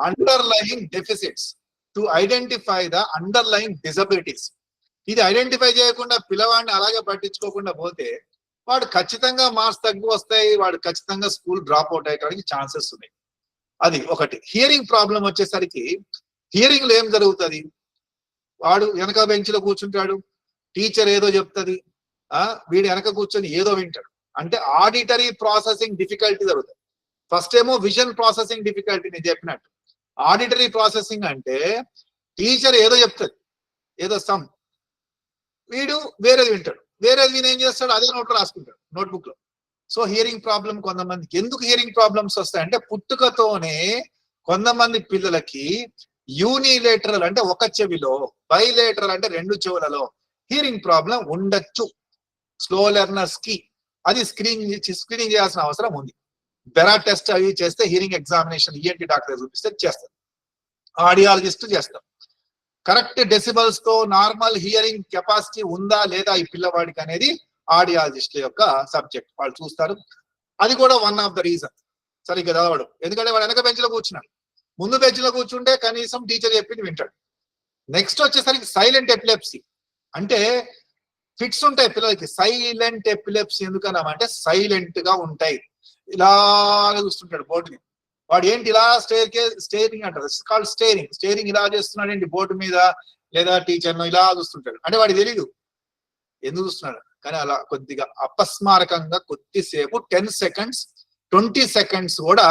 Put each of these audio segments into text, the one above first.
Underlying deficits to identify the underlying disabilities. ఇది identify చేయకుండా పిల్లవాడిని అలాగే పట్టించుకోకుండా పోతే వాడు ఖచ్చితంగా మార్క్స్ తగ్గి వస్తాయి, వాడు ఖచ్చితంగా స్కూల్ డ్రాప్ అవుట్ అయ్యడానికి ఛాన్సెస్ ఉన్నాయి. అది ఒకటి. హియరింగ్ ప్రాబ్లం వచ్చేసరికి హియరింగ్ లో ఏం జరుగుతుంది, వాడు వెనక బెంచ్ లో కూర్చుంటాడు, టీచర్ ఏదో చెప్తుంది, వీడు వెనక కూర్చొని ఏదో వింటాడు. అంటే ఆడిటరీ ప్రాసెసింగ్ డిఫికల్టీ జరుగుతుంది. ఫస్ట్ ఏమో విజన్ ప్రాసెసింగ్ డిఫికల్టీ నేను చెప్పినట్టు. ఆడిటరీ ప్రాసెసింగ్ అంటే టీచర్ ఏదో చెప్తుంది, ఏదో సమ్, వీడు వేరేది వింటాడు, వేరేది విని ఏం చేస్తాడు, అదే నోట్లో రాసుకుంటాడు నోట్బుక్ లో. సో హియరింగ్ ప్రాబ్లం కొంతమందికి. ఎందుకు హియరింగ్ ప్రాబ్లమ్స్ వస్తాయంటే పుట్టుకతోనే కొంతమంది పిల్లలకి యూనిలేటరల్ అంటే ఒక చెవిలో, బైలేటరల్ అంటే రెండు చెవులలో హియరింగ్ ప్రాబ్లం ఉండొచ్చు స్లో లెర్నర్స్ కి. అది స్క్రీనింగ్ చేయాల్సిన అవసరం ఉంది. బెరా టెస్ట్ అవి చేస్తే, హియరింగ్ ఎగ్జామినేషన్ ఈఎన్టీ డాక్టర్ చూపిస్తే చేస్తారు, ఆడియాలజిస్ట్ చేస్తారు. కరెక్ట్ డెసిబల్స్ తో నార్మల్ హియరింగ్ కెపాసిటీ ఉందా లేదా ఈ పిల్లవాడికి అనేది ఆడియాలజిస్ట్ యొక్క సబ్జెక్ట్. వాళ్ళు చూస్తారు. అది కూడా వన్ ఆఫ్ ద రీజన్ సరిగ్గా చదవడు. ఎందుకంటే వాడు వెనక బెంచ్ లో కూర్చున్నాడు, ముందు బెంచ్ లో కూర్చుంటే కనీసం టీచర్ చెప్పింది వింటాడు. నెక్స్ట్ వచ్చేసరికి సైలెంట్ ఎపిలెప్సీ. అంటే ఫిట్స్ ఉంటాయి పిల్లలకి. సైలెంట్ ఎపిలెప్సీ ఎందుకన్నామంటే సైలెంట్ గా ఉంటాయి, ఇలా చూస్తుంటాడు బోర్డుని. వాడు ఏంటి ఇలా స్టేరింగ్ అంటారు, కాల్డ్ స్టేరింగ్ ఇలా చేస్తున్నాడు ఏంటి బోర్డు మీద లేదా టీచర్ ఇలా చూస్తుంటాడు. అంటే వాడికి తెలీదు ఎందుకు చూస్తున్నాడు, కానీ అలా కొద్దిగా అపస్మారకంగా కొద్దిసేపు 10 seconds 20 seconds కూడా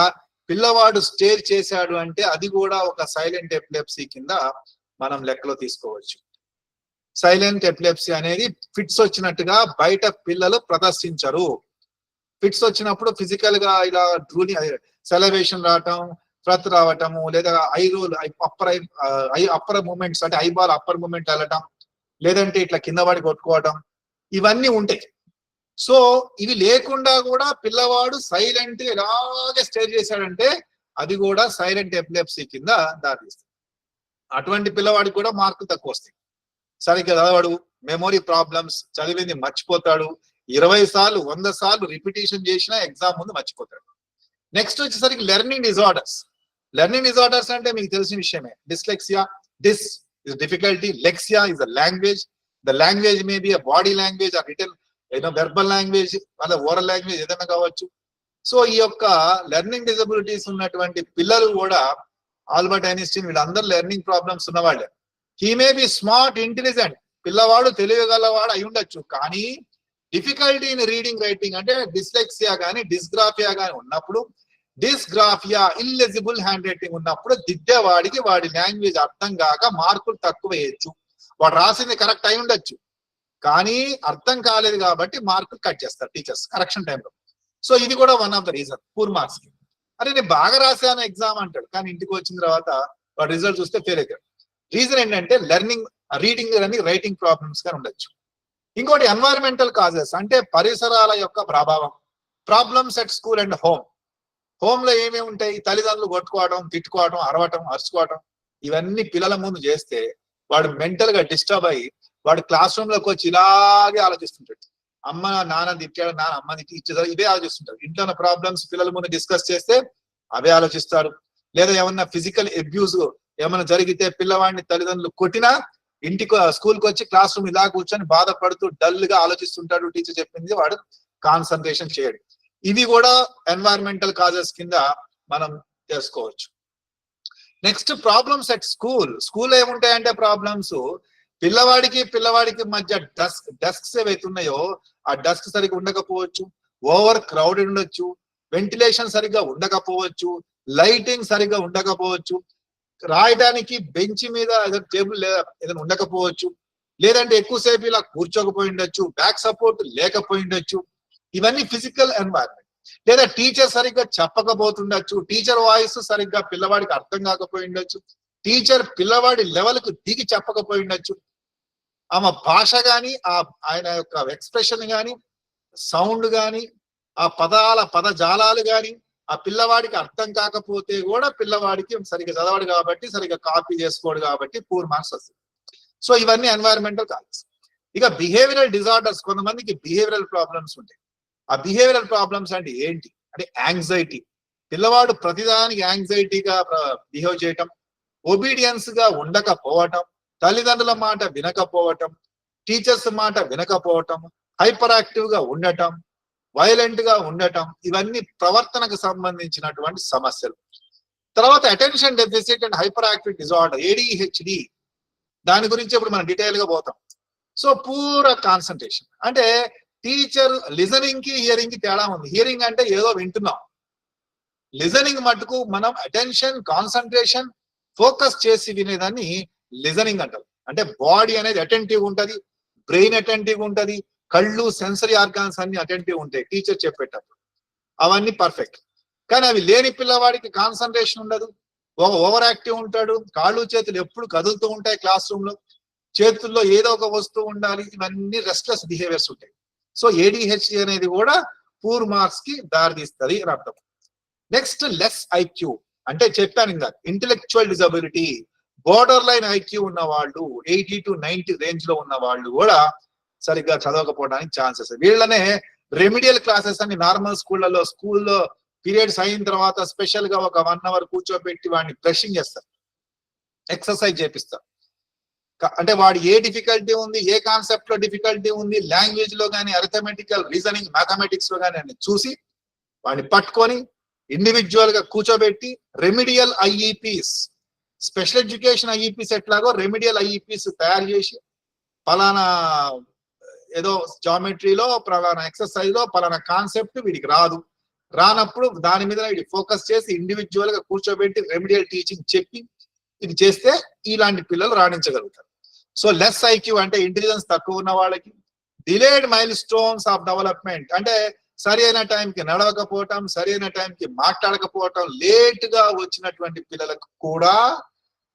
పిల్లవాడు స్టేర్ చేశాడు అంటే అది కూడా ఒక సైలెంట్ ఎపిలెప్సీ కింద మనం లెక్కలో తీసుకోవచ్చు. సైలెంట్ ఎపిలెప్సీ అనేది ఫిట్స్ వచ్చినట్టుగా బయట పిల్లలు ప్రదర్శించరు. ఫిట్స్ వచ్చినప్పుడు ఫిజికల్ గా ఇలా డ్రూలింగ్, సెలవేషన్ రావటం, ఫ్రత్ రావటము, లేదా ఐ రోల్, అప్పర్ మూమెంట్స్ అంటే ఐబాల్ అప్పర్ మూమెంట్ వెళ్ళటం, లేదంటే ఇట్లా కింద పడి కొట్టుకోవటం, ఇవన్నీ ఉంటాయి. సో ఇవి లేకుండా కూడా పిల్లవాడు సైలెంట్ ఇలాగే స్టే చేశాడంటే అది కూడా సైలెంట్ ఎపిలెప్సీ కింద దారిస్తుంది. అటువంటి పిల్లవాడికి కూడా మార్కులు తక్కువ వస్తాయి. సరిగ్గా చదవడు, మెమొరీ ప్రాబ్లమ్స్, చదివింది మర్చిపోతాడు, 20 సార్లు 100 సార్లు రిపిటేషన్ చేసినా ఎగ్జామ్ ముందు మర్చిపోతాడు. నెక్స్ట్ వచ్చేసరికి లెర్నింగ్ డిజార్డర్స్. లెర్నింగ్ డిజార్డర్స్ అంటే మీకు తెలిసిన విషయమే. Dyslexia, dys is difficulty, lexia is a language. The language may be a body language, ఆ రిటర్న్ వెర్బల్ లాంగ్వేజ్, అలా ఓరల్ లాంగ్వేజ్ ఏదైనా కావచ్చు. సో ఈ యొక్క లెర్నింగ్ డిజబిలిటీస్ ఉన్నటువంటి పిల్లలు కూడా ఆల్బర్ట్ ఐన్స్టీన్ వీళ్ళందరూ లెర్నింగ్ ప్రాబ్లమ్స్ ఉన్నవాళ్ళే. He may be smart, intelligent, పిల్లవాడు తెలియగలవాడు అయి ఉండొచ్చు, కానీ డిఫికల్టీ ఇన్ రీడింగ్ రైటింగ్ అంటే డిస్లెక్సియా కానీ డిస్గ్రాఫియా కానీ ఉన్నప్పుడు, డిస్గ్రాఫియా ఇల్లెజిబుల్ హ్యాండ్ రైటింగ్ ఉన్నప్పుడు దిద్దేవాడికి వాడి లాంగ్వేజ్ అర్థం కాక మార్కులు తక్కువ వేయచ్చు. వాడు రాసింది కరెక్ట్ అయి ఉండొచ్చు, కానీ అర్థం కాలేదు కాబట్టి మార్కులు కట్ చేస్తారు టీచర్స్ కరెక్షన్ టైంలో. సో ఇది కూడా one of the reason poor marks కి. అరే నేను బాగా రాశాను ఎగ్జామ్ అంటాడు, కానీ ఇంటికి వచ్చిన తర్వాత వాడు రిజల్ట్ చూస్తే ఫెయిల్ అవుతాడు. రీజన్ ఏంటంటే లెర్నింగ్, రీడింగ్ అని రైటింగ్ ప్రాబ్లమ్స్ గా ఉండొచ్చు. ఇంకోటి ఎన్వైరన్మెంటల్ కాజెస్ అంటే పరిసరాల యొక్క ప్రభావం. Problems at school and home. Home లో ఏమేమి ఉంటాయి, తల్లిదండ్రులు కొట్టుకోవడం, తిట్టుకోవడం, అరవటం, అరుచుకోవడం, ఇవన్నీ పిల్లల ముందు చేస్తే వాడు మెంటల్ గా డిస్టర్బ్ అయ్యి వాడు క్లాస్ రూమ్ లోకి వచ్చి ఇలాగే ఆలోచిస్తుంటాడు. అమ్మ నాన్న తిట్టాడు, నాన్న అమ్మ ఇచ్చేదా, ఇవే ఆలోచిస్తుంటాడు. ఇంట్లో ఉన్న ప్రాబ్లమ్స్ పిల్లల ముందు డిస్కస్ చేస్తే అవే ఆలోచిస్తాడు. లేదా ఏమన్నా ఫిజికల్ అబ్యూజ్ ఏమైనా జరిగితే పిల్లవాడిని తల్లిదండ్రులు కొట్టినా ఇంటికి స్కూల్కి వచ్చి క్లాస్ రూమ్ ఇలా కూర్చొని బాధపడుతూ డల్ గా ఆలోచిస్తుంటాడు. టీచర్ చెప్పింది వాడు కాన్సన్ట్రేషన్ చేయడు. ఇవి కూడా ఎన్వైరన్మెంటల్ కాజెస్ కింద మనం తెలుసుకోవచ్చు. Next problems at school. School ఏముంటాయంటే ప్రాబ్లమ్స్ పిల్లవాడికి మధ్య డెస్క్స్ ఏవైతున్నాయో ఆ డెస్క్ సరిగ్గా ఉండకపోవచ్చు, ఓవర్ క్రౌడెడ్ ఉండొచ్చు, వెంటిలేషన్ సరిగ్గా ఉండకపోవచ్చు, లైటింగ్ సరిగ్గా ఉండకపోవచ్చు, రాయడానికి బెంచ్ మీద టేబుల్ ఏదైనా ఉండకపోవచ్చు, లేదంటే ఎక్కువసేపు ఇలా కూర్చోకపోయి ఉండొచ్చు, బ్యాక్ సపోర్ట్ లేకపోయి ఉండొచ్చు. ఇవన్నీ ఫిజికల్ ఎన్వైరన్మెంట్. లేదా టీచర్ సరిగ్గా చెప్పకపోతుండొచ్చు, టీచర్ వాయిస్ సరిగ్గా పిల్లవాడికి అర్థం కాకపోయి ఉండొచ్చు, టీచర్ పిల్లవాడి లెవెల్ కు దిగి చెప్పకపోయి ఉండొచ్చు, ఆమె భాష కానీ ఆయన యొక్క ఎక్స్ప్రెషన్ కానీ, సౌండ్ కానీ, ఆ పదజాలాలు కానీ ఆ పిల్లవాడికి అర్థం కాకపోతే కూడా పిల్లవాడికి సరిగ్గా చదవడు కాబట్టి, సరిగ్గా కాపీ చేసుకోడు కాబట్టి పూర్ మార్క్స్ వస్తుంది. సో ఇవన్నీ ఎన్వైరన్మెంటల్ కాజెస్. ఇక బిహేవియరల్ డిజార్డర్స్. కొంతమందికి బిహేవియరల్ ప్రాబ్లమ్స్ ఉంటాయి. ఆ బిహేవియరల్ ప్రాబ్లమ్స్ అంటే ఏంటి అంటే యాంగ్జైటీ, పిల్లవాడు ప్రతిదానికి యాంగ్జైటీగా బిహేవ్ చేయటం, ఒబీడియన్స్ గా ఉండకపోవటం, తల్లిదండ్రుల మాట వినకపోవటం, టీచర్స్ మాట వినకపోవటం, హైపర్ యాక్టివ్ గా ఉండటం, వైలెంట్ గా ఉండటం, ఇవన్నీ ప్రవర్తనకు సంబంధించినటువంటి సమస్యలు. తర్వాత attention deficit and hyper active disorder, ADHD, దాని గురించి ఇప్పుడు మనం డీటెయిల్ గా పోతాం. సో పూర కాన్సన్ట్రేషన్ అంటే టీచర్ లిజనింగ్ కి హియరింగ్ కి తేడా ఉంది. హియరింగ్ అంటే ఏదో వింటున్నాం, లిజనింగ్ మటుకు మనం అటెన్షన్, కాన్సన్ట్రేషన్, ఫోకస్ చేసి వినేదాన్ని లిజనింగ్ అంటారు. అంటే బాడీ అనేది అటెంటివ్ ఉంటది, బ్రెయిన్ అటెంటివ్ ఉంటది, కళ్ళు, సెన్సరీ ఆర్గాన్స్ అన్ని అటెంటివ్ ఉంటాయి టీచర్ చెప్పేటప్పుడు, అవన్నీ పర్ఫెక్ట్. కానీ అవి లేని పిల్లవాడికి కాన్సన్ట్రేషన్ ఉండదు, ఓవర్ యాక్టివ్ ఉంటాడు, కాళ్ళు చేతులు ఎప్పుడు కదులుతూ ఉంటాయి, క్లాస్ రూమ్ లో చేతుల్లో ఏదో ఒక వస్తువు ఉండాలి, ఇవన్నీ రెస్ట్లెస్ బిహేవియర్స్ ఉంటాయి. సో ADHD అనేది కూడా పూర్ మార్క్స్ కి దారితీస్తుంది అని అర్థం. నెక్స్ట్ లెస్ IQ అంటే చెప్పాను ఇంకా, intellectual disability, border line IQ ఉన్న వాళ్ళు, 80 to 90 రేంజ్ లో ఉన్న వాళ్ళు కూడా సరిగ్గా చదవకపోవడానికి ఛాన్సెస్. వీళ్ళనే రెమిడియల్ క్లాసెస్ అని నార్మల్ స్కూల్లో పీరియడ్స్ అయిన తర్వాత స్పెషల్ గా ఒక 1 hour కూర్చోబెట్టి వాడిని బ్రషింగ్ చేస్తారు, ఎక్సర్సైజ్ చేపిస్తారు. అంటే వాడు ఏ డిఫికల్టీ ఉంది, ఏ కాన్సెప్ట్ లో డిఫికల్టీ ఉంది, లాంగ్వేజ్ లో కానీ, అరిథమెటికల్, రీజనింగ్, మ్యాథమెటిక్స్ లో కానీ అని చూసి వాడిని పట్టుకొని ఇండివిజువల్ గా కూర్చోబెట్టి remedial IEPs, special education IEPs ఎట్లాగో రెమిడియల్ IEPs తయారు చేసి పలానా ఏదో జామెట్రీలో, పలానా ఎక్సర్సైజ్ లో పలానా కాన్సెప్ట్ వీడికి రానప్పుడు దాని మీద వీడి ఫోకస్ చేసి ఇండివిజువల్ గా కూర్చోబెట్టి రెమిడియల్ టీచింగ్ చెప్పి ఇది చేస్తే ఇలాంటి పిల్లలు రాణించగలుగుతారు. సో లెస్ IQ అంటే ఇంటెలిజెన్స్ తక్కువ ఉన్న వాళ్ళకి, delayed mile stones of development అంటే సరి అయిన టైంకి నడవకపోవటం, సరి అయిన టైంకి మాట్లాడకపోవటం, లేట్ గా వచ్చినటువంటి పిల్లలకు కూడా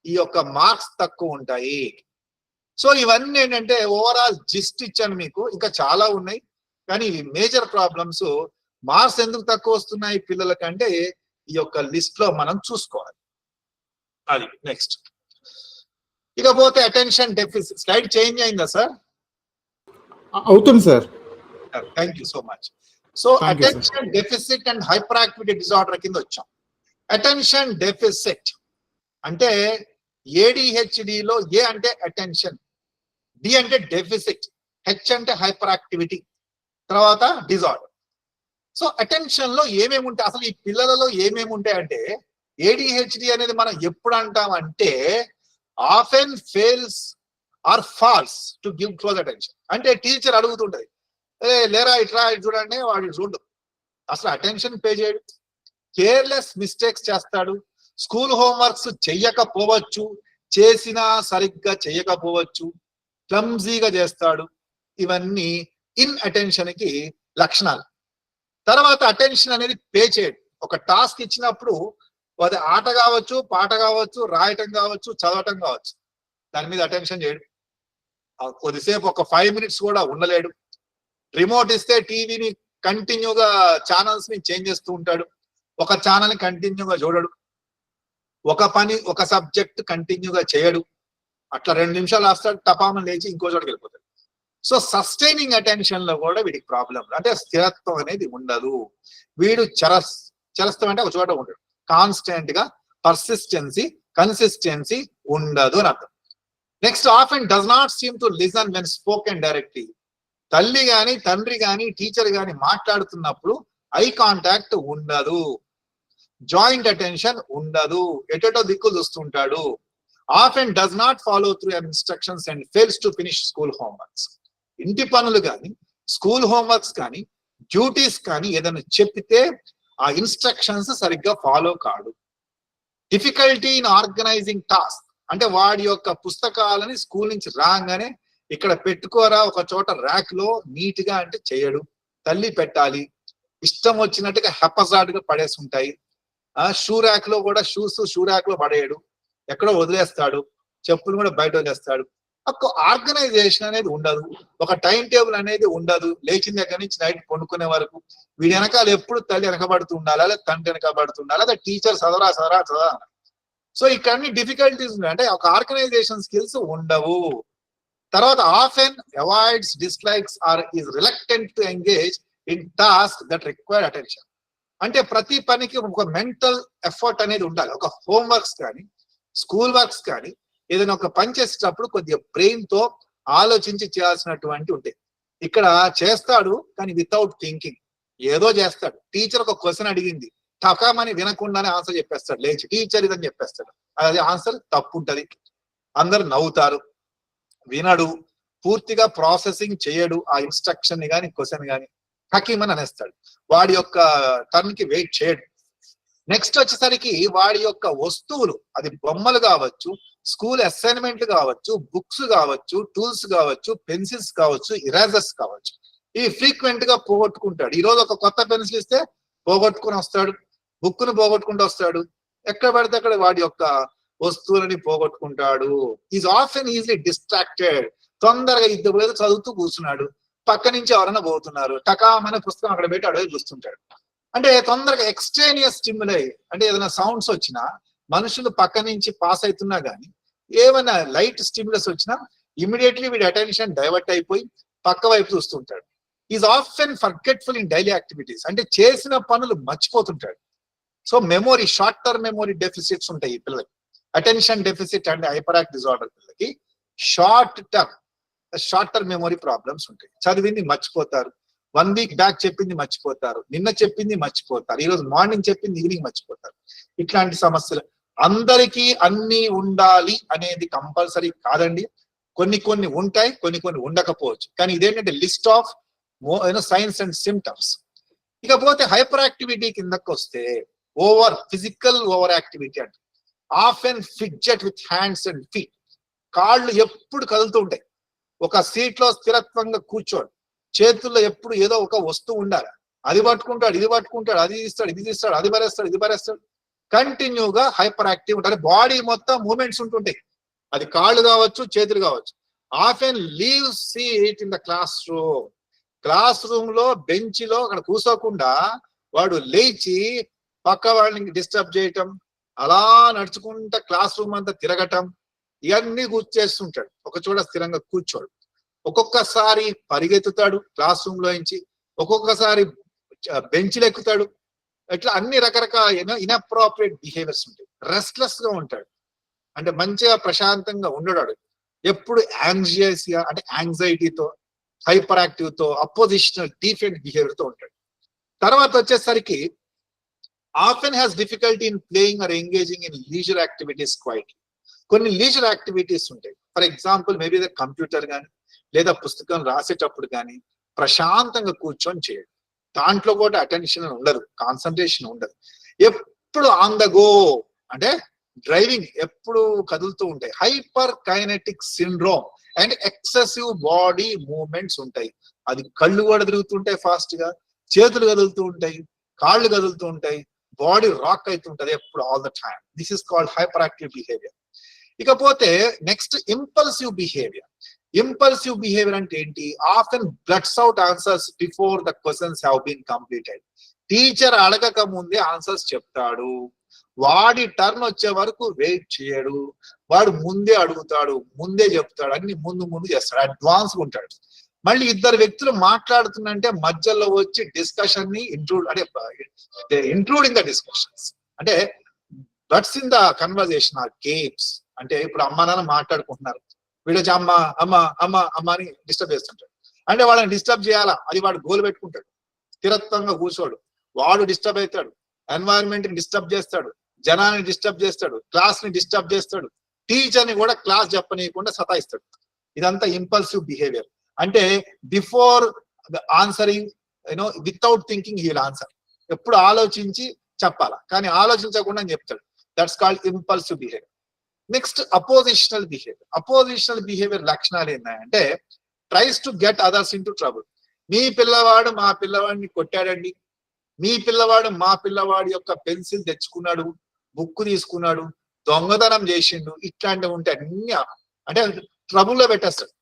ఈ యొక్క మార్క్స్ తక్కువ ఉంటాయి. సో ఇవన్నీ ఏంటంటే ఓవరాల్ జిస్ట్ ఇచ్చాను మీకు, ఇంకా చాలా ఉన్నాయి కానీ ఇవి మేజర్ ప్రాబ్లమ్స్. మార్క్స్ ఎందుకు తక్కువ వస్తున్నాయి పిల్లలకంటే ఈ యొక్క లిస్ట్ లో మనం చూసుకోవాలి. అది నెక్స్ట్. ఇకపోతే అటెన్షన్ డెఫిసిట్, స్లైడ్ చేంజ్ అయిందా సార్? అవుతుంది sir. Thank you so much. So attention deficit and hyper activity disorder కింద వచ్చాం. అటెన్షన్ డెఫిసిట్ అంటే ADHD లో A అంటే అటెన్షన్, D అంటే డెఫిసిట్, H అంటే హైపర్ యాక్టివిటీ, తర్వాత డిజార్డర్. సో అటెన్షన్ లో ఏమేమి ఉంటాయి, అసలు ఈ పిల్లలలో ఏమేమి ఉంటాయి అంటే ADHD అనేది మనం ఎప్పుడు అంటామంటే often fails or fails to give close attention. అంటే టీచర్ అడుగుతుంటది, లేరా ఇట్లా చూడండి, వాడు చూడు, అసలు అటెన్షన్ పే చేయడు, కేర్లెస్ మిస్టేక్స్ చేస్తాడు, స్కూల్ హోంవర్క్స్ చెయ్యకపోవచ్చు, చేసినా సరిగ్గా చెయ్యకపోవచ్చు, క్లమ్జీగా చేస్తాడు. ఇవన్నీ ఇన్ అటెన్షన్ కి లక్షణాలు. తర్వాత అటెన్షన్ అనేది పే చేయడు. ఒక టాస్క్ ఇచ్చినప్పుడు అది ఆట కావచ్చు, పాట కావచ్చు, రాయటం కావచ్చు, చదవటం కావచ్చు, దాని మీద అటెన్షన్ చేయడు. కొద్దిసేపు ఒక 5 minutes కూడా ఉండలేడు. రిమోట్ ఇస్తే టీవీని కంటిన్యూగా ఛానల్స్ ని చేంజ్ చేస్తూ ఉంటాడు, ఒక ఛానల్ ని కంటిన్యూగా చూడడు, ఒక సబ్జెక్ట్ కంటిన్యూగా చేయడు, అట్లా 2 నిమిషాలు వస్తాడు, టపామని లేచి ఇంకో చోటుకి వెళ్ళిపోతాడు. సో సస్టైనింగ్ అటెన్షన్ లో కూడా వీడికి ప్రాబ్లం, అంటే స్థిరత్వం అనేది ఉండదు. వీడు చరస్థం అంటే ఒక చోట ఉండడు, కాన్స్టెంట్ గా పర్సిస్టెన్సీ, కన్సిస్టెన్సీ ఉండదు అని అర్థం. Next, often does not seem to listen when spoken directly. తల్లి గాని, తండ్రి గాని, టీచర్ గాని మాట్లాడుతున్నప్పుడు ఐ కాంటాక్ట్ ఉండదు, జాయింట్ అటెన్షన్ ఉండదు, ఎటో దిక్కులు చూస్తుంటాడు. Often does not follow through instructions and fails to finish school homeworks. ఇంటి పనులు కానీ, స్కూల్ హోంవర్క్స్ కానీ, డ్యూటీస్ కానీ ఏదైనా చెప్పితే ఆ ఇన్స్ట్రక్షన్స్ సరిగ్గా ఫాలో కాడు. డిఫికల్టీ ఇన్ ఆర్గనైజింగ్ టాస్క్ అంటే వాడి యొక్క పుస్తకాలని స్కూల్ నుంచి రాగానే ఇక్కడ పెట్టుకోరా ఒక చోట ర్యాక్ లో నీట్ గా అంటే చేయడు. తల్లి పెట్టాలి, ఇష్టం వచ్చినట్టుగా హెపజార్డ్ గా పడేసి ఉంటాయి. షూ ర్యాక్ లో కూడా షూ ర్యాక్ లో పడేయడు, ఎక్కడో వదిలేస్తాడు, చెప్పులు కూడా బయట వదిలేస్తాడు. ఒక ఆర్గనైజేషన్ అనేది ఉండదు, ఒక టైం టేబుల్ అనేది ఉండదు. లేచిన దగ్గర నుంచి నైట్ పండుకునే వరకు వీడి వెనకాల ఎప్పుడు తల్లి వెనకబడుతూ ఉండాలా, లేదా తండ్రి వెనకబడుతూ ఉండాలా, లేదా టీచర్ చదవరా. సో ఇక్కడ అన్ని డిఫికల్టీస్ ఉన్నాయి, అంటే ఒక ఆర్గనైజేషన్ స్కిల్స్ ఉండవు. తర్వాత often avoids, dislikes or is reluctant to engage in task that required attention. అంటే ప్రతి పనికి ఒక మెంటల్ ఎఫర్ట్ అనేది ఉండాలి. ఒక హోంవర్క్స్ కానీ స్కూల్ వర్క్స్ కానీ ఏదైనా ఒక పని చేసేటప్పుడు కొద్దిగా బ్రెయిన్ తో ఆలోచించి చేయాల్సినటువంటి ఉంటాయి. ఇక్కడ చేస్తాడు కానీ వితౌట్ థింకింగ్ ఏదో చేస్తాడు. టీచర్ ఒక క్వశ్చన్ అడిగింది, టకామని వినకుండానే ఆన్సర్ చెప్పేస్తాడు, లేచి టీచర్ ఇదని చెప్పేస్తాడు. అది ఆన్సర్ తప్పు ఉంటది, అందరు నవ్వుతారు. వినడు, పూర్తిగా ప్రాసెసింగ్ చేయడు ఆ ఇన్స్ట్రక్షన్ ని కానీ క్వశ్చన్ కానీ, హకీమని అనేస్తాడు. వాడి యొక్క టర్న్ కి వెయిట్ చేయడు. నెక్స్ట్ వచ్చేసరికి వాడి యొక్క వస్తువులు, అది బొమ్మలు కావచ్చు, స్కూల్ అసైన్మెంట్లు కావచ్చు, బుక్స్ కావచ్చు, టూల్స్ కావచ్చు, పెన్సిల్స్ కావచ్చు, ఇరేజర్స్ కావచ్చు, ఇవి ఫ్రీక్వెంట్ గా పోగొట్టుకుంటాడు. ఈ రోజు ఒక కొత్త పెన్సిల్ ఇస్తే పోగొట్టుకుని వస్తాడు, బుక్ ను పోగొట్టుకుంటూ వస్తాడు. ఎక్కడ పడితే అక్కడ వాడి యొక్క వస్తువులని పోగొట్టుకుంటాడు. Is often easily distracted. తొందరగా ఇద్దరు చదువుతూ కూర్చున్నాడు, పక్క నుంచి ఎవరైనా పోతున్నారు, టకామనే పుస్తకం అక్కడ పెట్టి అడవి చూస్తుంటాడు. అంటే తొందరగా ఎక్స్ట్రేనియస్ స్టిమ్యులై, అంటే ఏదైనా సౌండ్స్ వచ్చినా, మనుషులు పక్క నుంచి పాస్ అవుతున్నా గానీ ఏమైనా లైట్ స్టిమ్యులస్ వచ్చినా ఇమీడియట్లీ వీడి అటెన్షన్ డైవర్ట్ అయిపోయి పక్క వైపు చూస్తుంటాడు. Is often forgetful in daily activities. అంటే చేసిన పనులు మర్చిపోతుంటాడు. So memory, short term memory deficits ఉంటాయి ఈ పిల్లలకి. Attention deficit and hyper act disorder పిల్లలకి షార్ట్ టర్మ్ మెమొరీ ప్రాబ్లమ్స్ ఉంటాయి. చదివింది మర్చిపోతారు, 1 వీక్ బ్యాక్ చెప్పింది మర్చిపోతారు, నిన్న చెప్పింది మర్చిపోతారు, ఈ రోజు మార్నింగ్ చెప్పింది ఈవినింగ్ మర్చిపోతారు. ఇట్లాంటి సమస్యలు. అందరికీ అన్ని ఉండాలి అనేది కంపల్సరీ కాదండి. కొన్ని ఉంటాయి, కొన్ని ఉండకపోవచ్చు. కానీ ఇదేంటంటే list of signs and symptoms. ఇకపోతే హైపర్ యాక్టివిటీ కిందకి వస్తే ఫిజికల్ ఓవర్ యాక్టివిటీ అంటే often fidget with hands and feet. కాళ్ళు ఎప్పుడు కదులుతూ ఉంటాయి. ఒక సీట్ లో స్థిరత్వంగా కూర్చోడు, చేతుల్లో ఎప్పుడు ఏదో ఒక వస్తువు ఉండాలి. అది పట్టుకుంటాడు, ఇది పట్టుకుంటాడు, అది తీస్తాడు, ఇది తీస్తాడు, అది భరేస్తాడు, ఇది భరేస్తాడు. కంటిన్యూగా హైపర్ యాక్టివ్ ఉంటారు. బాడీ మొత్తం మూమెంట్స్ ఉంటుంటాయి. అది కాళ్ళు కావచ్చు, చేతులు కావచ్చు. Often leave seat in the classroom లో బెంచ్ లో అక్కడ కూర్చోకుండా వాడు లేచి పక్క వాళ్ళని డిస్టర్బ్ చేయటం, అలా నడుచుకుంటా క్లాస్ రూమ్ అంతా తిరగటం, ఇవన్నీ చేస్తుంటాడు. ఒక చోట స్థిరంగా కూర్చోడు. ఒక్కొక్కసారి పరిగెత్తుతాడు క్లాస్ రూమ్ లో నుంచి, ఒక్కొక్కసారి బెంచ్లు ఎక్కుతాడు. ఇట్లా అన్ని రకరకాల ఇన్అప్రోప్రియేట్ బిహేవియర్స్ ఉంటాయి. రెస్ట్లెస్ గా ఉంటాడు, అంటే మంచిగా ప్రశాంతంగా ఉండడాడు. ఎప్పుడు యాంగ్జియస్గా, అంటే యాంగ్జైటీతో, హైపర్ యాక్టివ్ తో, అపోజిషనల్ డిఫెంట్ బిహేవియర్ తో ఉంటాడు. తర్వాత వచ్చేసరికి often has difficulty in playing or engaging in leisure activities quiet. కొన్ని లీజర్ యాక్టివిటీస్ ఉంటాయి. ఫర్ ఎగ్జాంపుల్ మేబీ కంప్యూటర్ కానీ లేదా పుస్తకం రాసేటప్పుడు కానీ ప్రశాంతంగా కూర్చొని చేయడు. దాంట్లో కూడా అటెన్షన్ ఉండదు, కాన్సన్ట్రేషన్ ఉండదు. ఎప్పుడు ఆన్ ద గో, అంటే డ్రైవింగ్ ఎప్పుడు కదులుతూ ఉంటాయి. Hyper kinetic syndrome and excessive body movements ఉంటాయి. అది కళ్ళు కూడా తిరుగుతుంటాయి ఫాస్ట్ గా, చేతులు కదులుతూ ఉంటాయి, కాళ్ళు కదులుతూ ఉంటాయి, బాడీ రాక్ అవుతుంటది ఎప్పుడు, all the time. This is called hyperactive behaviour. ఇకపోతే next impulsive behaviour. Impulsive behaviour అంటే ఏంటి? Often blurts out answers before the questions have been completed. Teacher అడగక ముందే ఆన్సర్స్ చెప్తాడు. వాడి టర్న్ వచ్చే వరకు వెయిట్ చేయడు. వాడు ముందే అడుగుతాడు, ముందే చెప్తాడు, అన్ని ముందు చేస్తాడు, అడ్వాన్స్ ఉంటాడు. మళ్ళీ ఇద్దరు వ్యక్తులు మాట్లాడుతుందంటే మధ్యలో వచ్చి డిస్కషన్ ని ఇంక్లూడింగ్ ద డిస్కషన్స్, అంటే butts in the conversation or games. అంటే ఇప్పుడు అమ్మ నాన్న మాట్లాడుకుంటున్నారు, వీడు వచ్చి అమ్మ అమ్మ అమ్మ అమ్మ అని డిస్టర్బ్ చేస్తుంటాడు. అంటే వాళ్ళని డిస్టర్బ్ చేయాలా, అది వాడు గోల్ పెట్టుకుంటాడు. స్థిరత్వంగా కూర్చోడు, వాడు డిస్టర్బ్ అవుతాడు, ఎన్వైరన్మెంట్ ని డిస్టర్బ్ చేస్తాడు, జనాన్ని డిస్టర్బ్ చేస్తాడు, క్లాస్ ని డిస్టర్బ్ చేస్తాడు, టీచర్ ని కూడా క్లాస్ చెప్పనీయకుండా సతాయిస్తాడు. ఇదంతా ఇంపల్సివ్ బిహేవియర్. అంటే before answering, without thinking he will answer. ఎప్పుడు ఆలోచించి చెప్పాలా, కానీ ఆలోచించకుండా చెప్తాడు. That's called impulsive behaviour. Next oppositional behaviour. Oppositional behaviour లక్షణాలు ఏంటంటే tries to get others into trouble. మీ పిల్లవాడు మా పిల్లవాడిని కొట్టాడండి, మీ పిల్లవాడు మా పిల్లవాడి యొక్క పెన్సిల్ తెచ్చుకున్నాడు, బుక్ తీసుకున్నాడు, దొంగతనం చేసిండు, ఇట్లాంటివి ఉంటే అన్ని అంటే ట్రబుల్లో పెట్టేస్తాడు.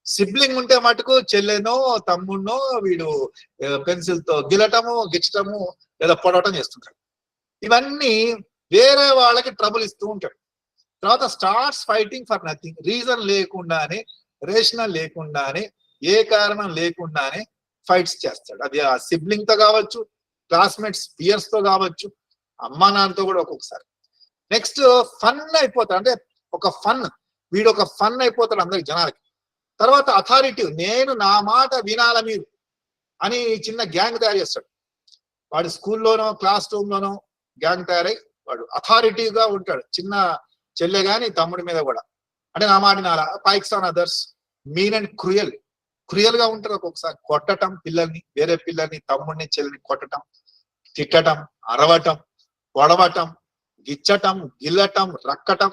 సిబ్లింగ్ ఉంటే మటుకు చెల్లెనో తమ్ముడినో వీడు పెన్సిల్ తో గిచ్చటము లేదా పొడవటం చేస్తుంటాడు. ఇవన్నీ వేరే వాళ్ళకి ట్రబుల్ ఇస్తూ ఉంటాడు. తర్వాత starts fighting for nothing. Reason లేకుండానే, రేషనల్ లేకుండానే, ఏ కారణం లేకుండానే ఫైట్స్ చేస్తాడు. అది ఆ సిబ్లింగ్ తో కావచ్చు, క్లాస్మేట్స్ పియర్స్ తో కావచ్చు, అమ్మా నాన్నతో కూడా ఒక్కొక్కసారి. నెక్స్ట్ ఫన్ అయిపోతాడు, అంటే ఒక ఫన్, వీడు ఒక ఫన్ అయిపోతాడు అందరికి జనాలకి. తర్వాత అథారిటీ, నేను నా మాట వినాల మీరు అని చిన్న గ్యాంగ్ తయారు చేస్తాడు. వాడు స్కూల్లోనో క్లాస్ రూమ్ లోనో గ్యాంగ్ తయారై వాడు అథారిటీగా ఉంటాడు, చిన్న చెల్లె గాని తమ్ముడి మీద కూడా. అంటే నా మాట వినాలా, picks on others, mean and cruel గా ఉంటారు. ఒక్కొక్కసారి కొట్టటం పిల్లల్ని, వేరే పిల్లల్ని, తమ్ముడిని చెల్లిని కొట్టటం, తిట్టటం, అరవటం, పొడవటం, గిచ్చటం, గిల్లటం, రక్కటం,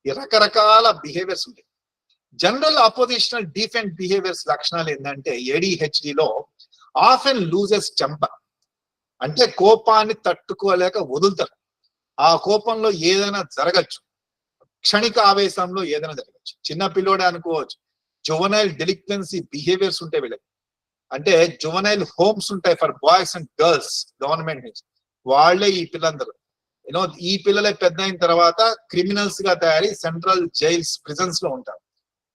ఈ రకరకాల బిహేవియర్స్ ఉంటాయి. జనరల్ అపోజిషనల్ డిఫెంట్ బిహేవియర్స్ లక్షణాలు ఏంటంటే ADHD లో ఆఫెన్ లూజెస్ టెంపర్, అంటే కోపాన్ని తట్టుకోలేక వదులుతారు. ఆ కోపంలో ఏదైనా జరగచ్చు, క్షణిక ఆవేశంలో ఏదైనా జరగచ్చు. చిన్న పిల్లోడే అనుకోవచ్చు. జువనైల్ డెలిక్వెన్సీ బిహేవియర్స్ ఉంటాయి వీళ్ళకి, అంటే జువనైల్ హోమ్స్ ఉంటాయి for boys and girls, government నుంచి. వాళ్లే ఈ పిల్లలందరూ ఈ పిల్లలే పెద్ద అయిన తర్వాత క్రిమినల్స్ గా తయారీ సెంట్రల్ జైల్స్, ప్రిజన్స్ లో ఉంటారు.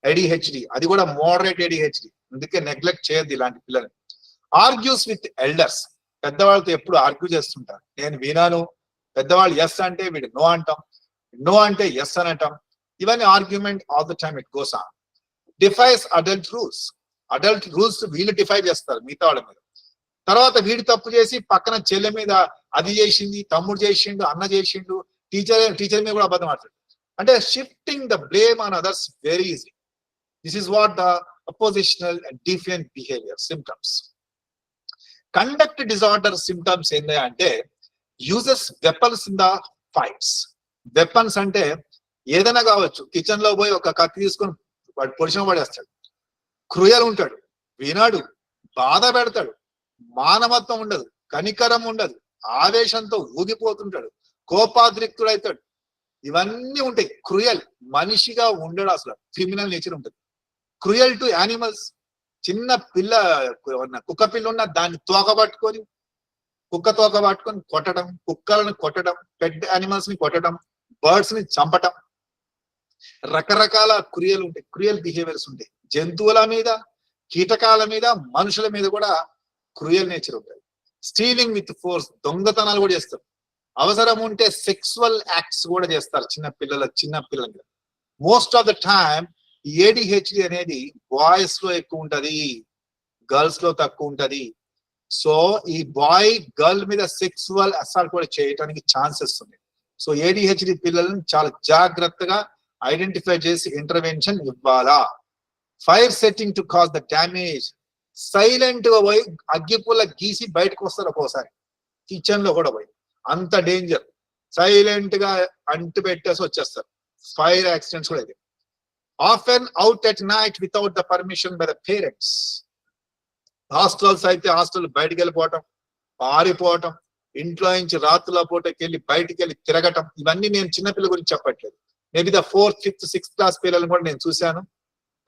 ADHD, అది కూడా మోడరేట్ ADHD, అందుకే నెగ్లెక్ట్ చేయొద్దు ఇలాంటి పిల్లల్ని. ఆర్గ్యూస్ విత్ ఎల్డర్స్, పెద్దవాళ్ళతో ఎప్పుడు ఆర్గ్యూ చేస్తుంటారు. నేను వినాను, పెద్దవాళ్ళు ఎస్ అంటే వీడు నో అంటాం, నో అంటే ఎస్ అనటం, ఇవన్నీ argument all the time it goes on. Defies adult rules వీళ్ళు డిఫై చేస్తారు మిగతా వాళ్ళ మీద. తర్వాత వీడు తప్పు చేసి పక్కన చెల్లె మీద అది చేసింది, తమ్ముడు చేసిండు, అన్న చేసిండు, టీచర్ మీద కూడా అబద్ధం ఆడతాడు. అంటే shifting the blame on others very easy. This is what the oppositional and defiant behaviour symptoms. Conduct disorder symptoms ఏంటి అంటే uses weapons in the fights. Weapons అంటే ఏదైనా కావచ్చు, కిచెన్ లో పోయి ఒక కత్తి తీసుకొని వాడు పొడిచిన పడేస్తాడు. క్రూయల్ ఉంటాడు, వినాడు, బాధ పెడతాడు, మానవత్వం ఉండదు, కనికరం ఉండదు, ఆవేశంతో ఊగిపోతుంటాడు, కోపాద్రిక్తుడు అవుతాడు, ఇవన్నీ ఉంటాయి. క్రూయల్, మనిషిగా ఉండడు, అసలు క్రిమినల్ నేచర్ ఉంటుంది. క్రూయల్ టు యానిమల్స్, చిన్న పిల్ల, కుక్క పిల్ల ఉన్న దాన్ని తోక పట్టుకొని కొట్టడం, కుక్కలను కొట్టడం, పెద్ద యానిమల్స్ ని కొట్టడం, బర్డ్స్ ని చంపటం, రకరకాల క్రూయల్ ఉంటాయి, క్రూయల్ బిహేవియర్స్ ఉంటాయి. జంతువుల మీద, కీటకాల మీద, మనుషుల మీద కూడా క్రూయల్ నేచర్ ఉంటుంది. స్టీలింగ్ విత్ ఫోర్స్, దొంగతనాలు కూడా చేస్తారు. అవసరం ఉంటే సెక్సువల్ యాక్ట్స్ కూడా చేస్తారు చిన్న పిల్లల మీద. Most of the time ADHD అనేది బాయ్స్ లో ఎక్కువ ఉంటది, గర్ల్స్ లో తక్కువ ఉంటది. సో ఈ బాయ్ గర్ల్ మీద సెక్సువల్ అసాల్ట్ కూడా చేయడానికి ఛాన్సెస్ ఉన్నాయి. సో ADHD పిల్లలను చాలా జాగ్రత్తగా ఐడెంటిఫై చేసి ఇంటర్వెన్షన్ ఇవ్వాలా. Fire setting to cause the damage, silent గా పోయి అగ్గిపుల్ల గీసి బయటకు వస్తారు ఒక్కోసారి, కిచెన్ లో కూడా పోయి, అంత డేంజర్. సైలెంట్ గా అంటు పెట్టేసి వచ్చేస్తారు. ఫైర్ యాక్సిడెంట్స్ కూడా ఇది. Often out at night without the permission by the parents. Hostels అయితే హాస్టల్ బయటికి వెళ్ళిపోవటం, పారిపోవటం, ఇంట్లో నుంచి రాత్రుల పూటకి వెళ్ళి బయటికి వెళ్ళి తిరగటం, ఇవన్నీ నేను చిన్నపిల్లల గురించి చెప్పట్లేదు. Maybe the 4th, 5th, 6th class పిల్లలను కూడా నేను చూశాను.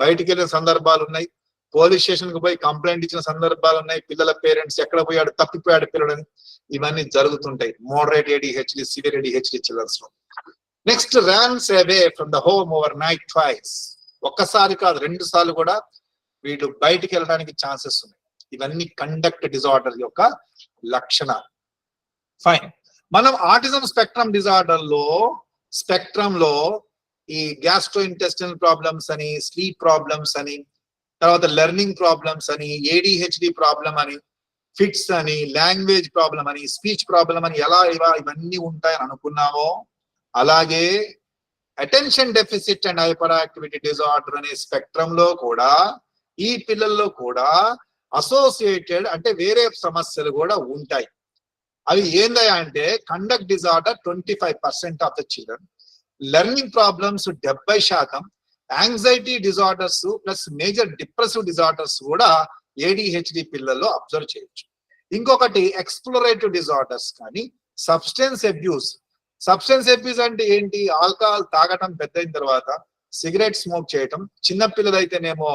బయటికి వెళ్ళిన సందర్భాలు ఉన్నాయి, పోలీస్ స్టేషన్ కు పోయి కంప్లైంట్ ఇచ్చిన సందర్భాలు ఉన్నాయి. పిల్లల పేరెంట్స్ ఎక్కడ పోయాడు, తప్పిపోయాడు పిల్లలని, ఇవన్నీ జరుగుతుంటాయి moderate ADHD, severe ADHD childrens లో. Next, runs away from the home overnight twice. ఒక్కసారి కాదు, 2 సార్లు కూడా వీళ్ళు బయటికి వెళ్ళడానికి ఛాన్సెస్ ఉన్నాయి. ఇవన్నీ కండక్ట్ డిజార్డర్ యొక్క లక్షణాలు. ఫైన్. మనం ఆటిజం స్పెక్ట్రమ్ లో ఈ గ్యాస్ట్రో ఇంటెస్టినల్ ప్రాబ్లమ్స్ అని, స్లీప్ ప్రాబ్లమ్స్ అని, తర్వాత లెర్నింగ్ ప్రాబ్లమ్స్ అని, ADHD ప్రాబ్లం అని, ఫిట్స్ అని, లాంగ్వేజ్ ప్రాబ్లం అని, స్పీచ్ ప్రాబ్లం అని, ఎలా ఇవన్నీ ఉంటాయని అనుకున్నామో అలాగే attention deficit and hyper activity disorder అనే స్పెక్ట్రమ్ లో కూడా ఈ పిల్లల్లో కూడా అసోసియేటెడ్, అంటే వేరే సమస్యలు కూడా ఉంటాయి. అవి ఏందయ్యా అంటే conduct disorder 25% of the children, learning problems 70%, anxiety disorders plus major depressive disorders కూడా ADHD పిల్లల్లో అబ్జర్వ్ చేయొచ్చు. ఇంకొకటి ఎక్స్ప్లోరేటివ్ డిజార్డర్స్ కానీ సబ్స్టెన్స్ అబ్యూస్ అంటే ఏంటి? ఆల్కహాల్ తాగటం పెద్ద అయిన తర్వాత, సిగరెట్ స్మోక్ చేయటం, చిన్న పిల్లలైతేనేమో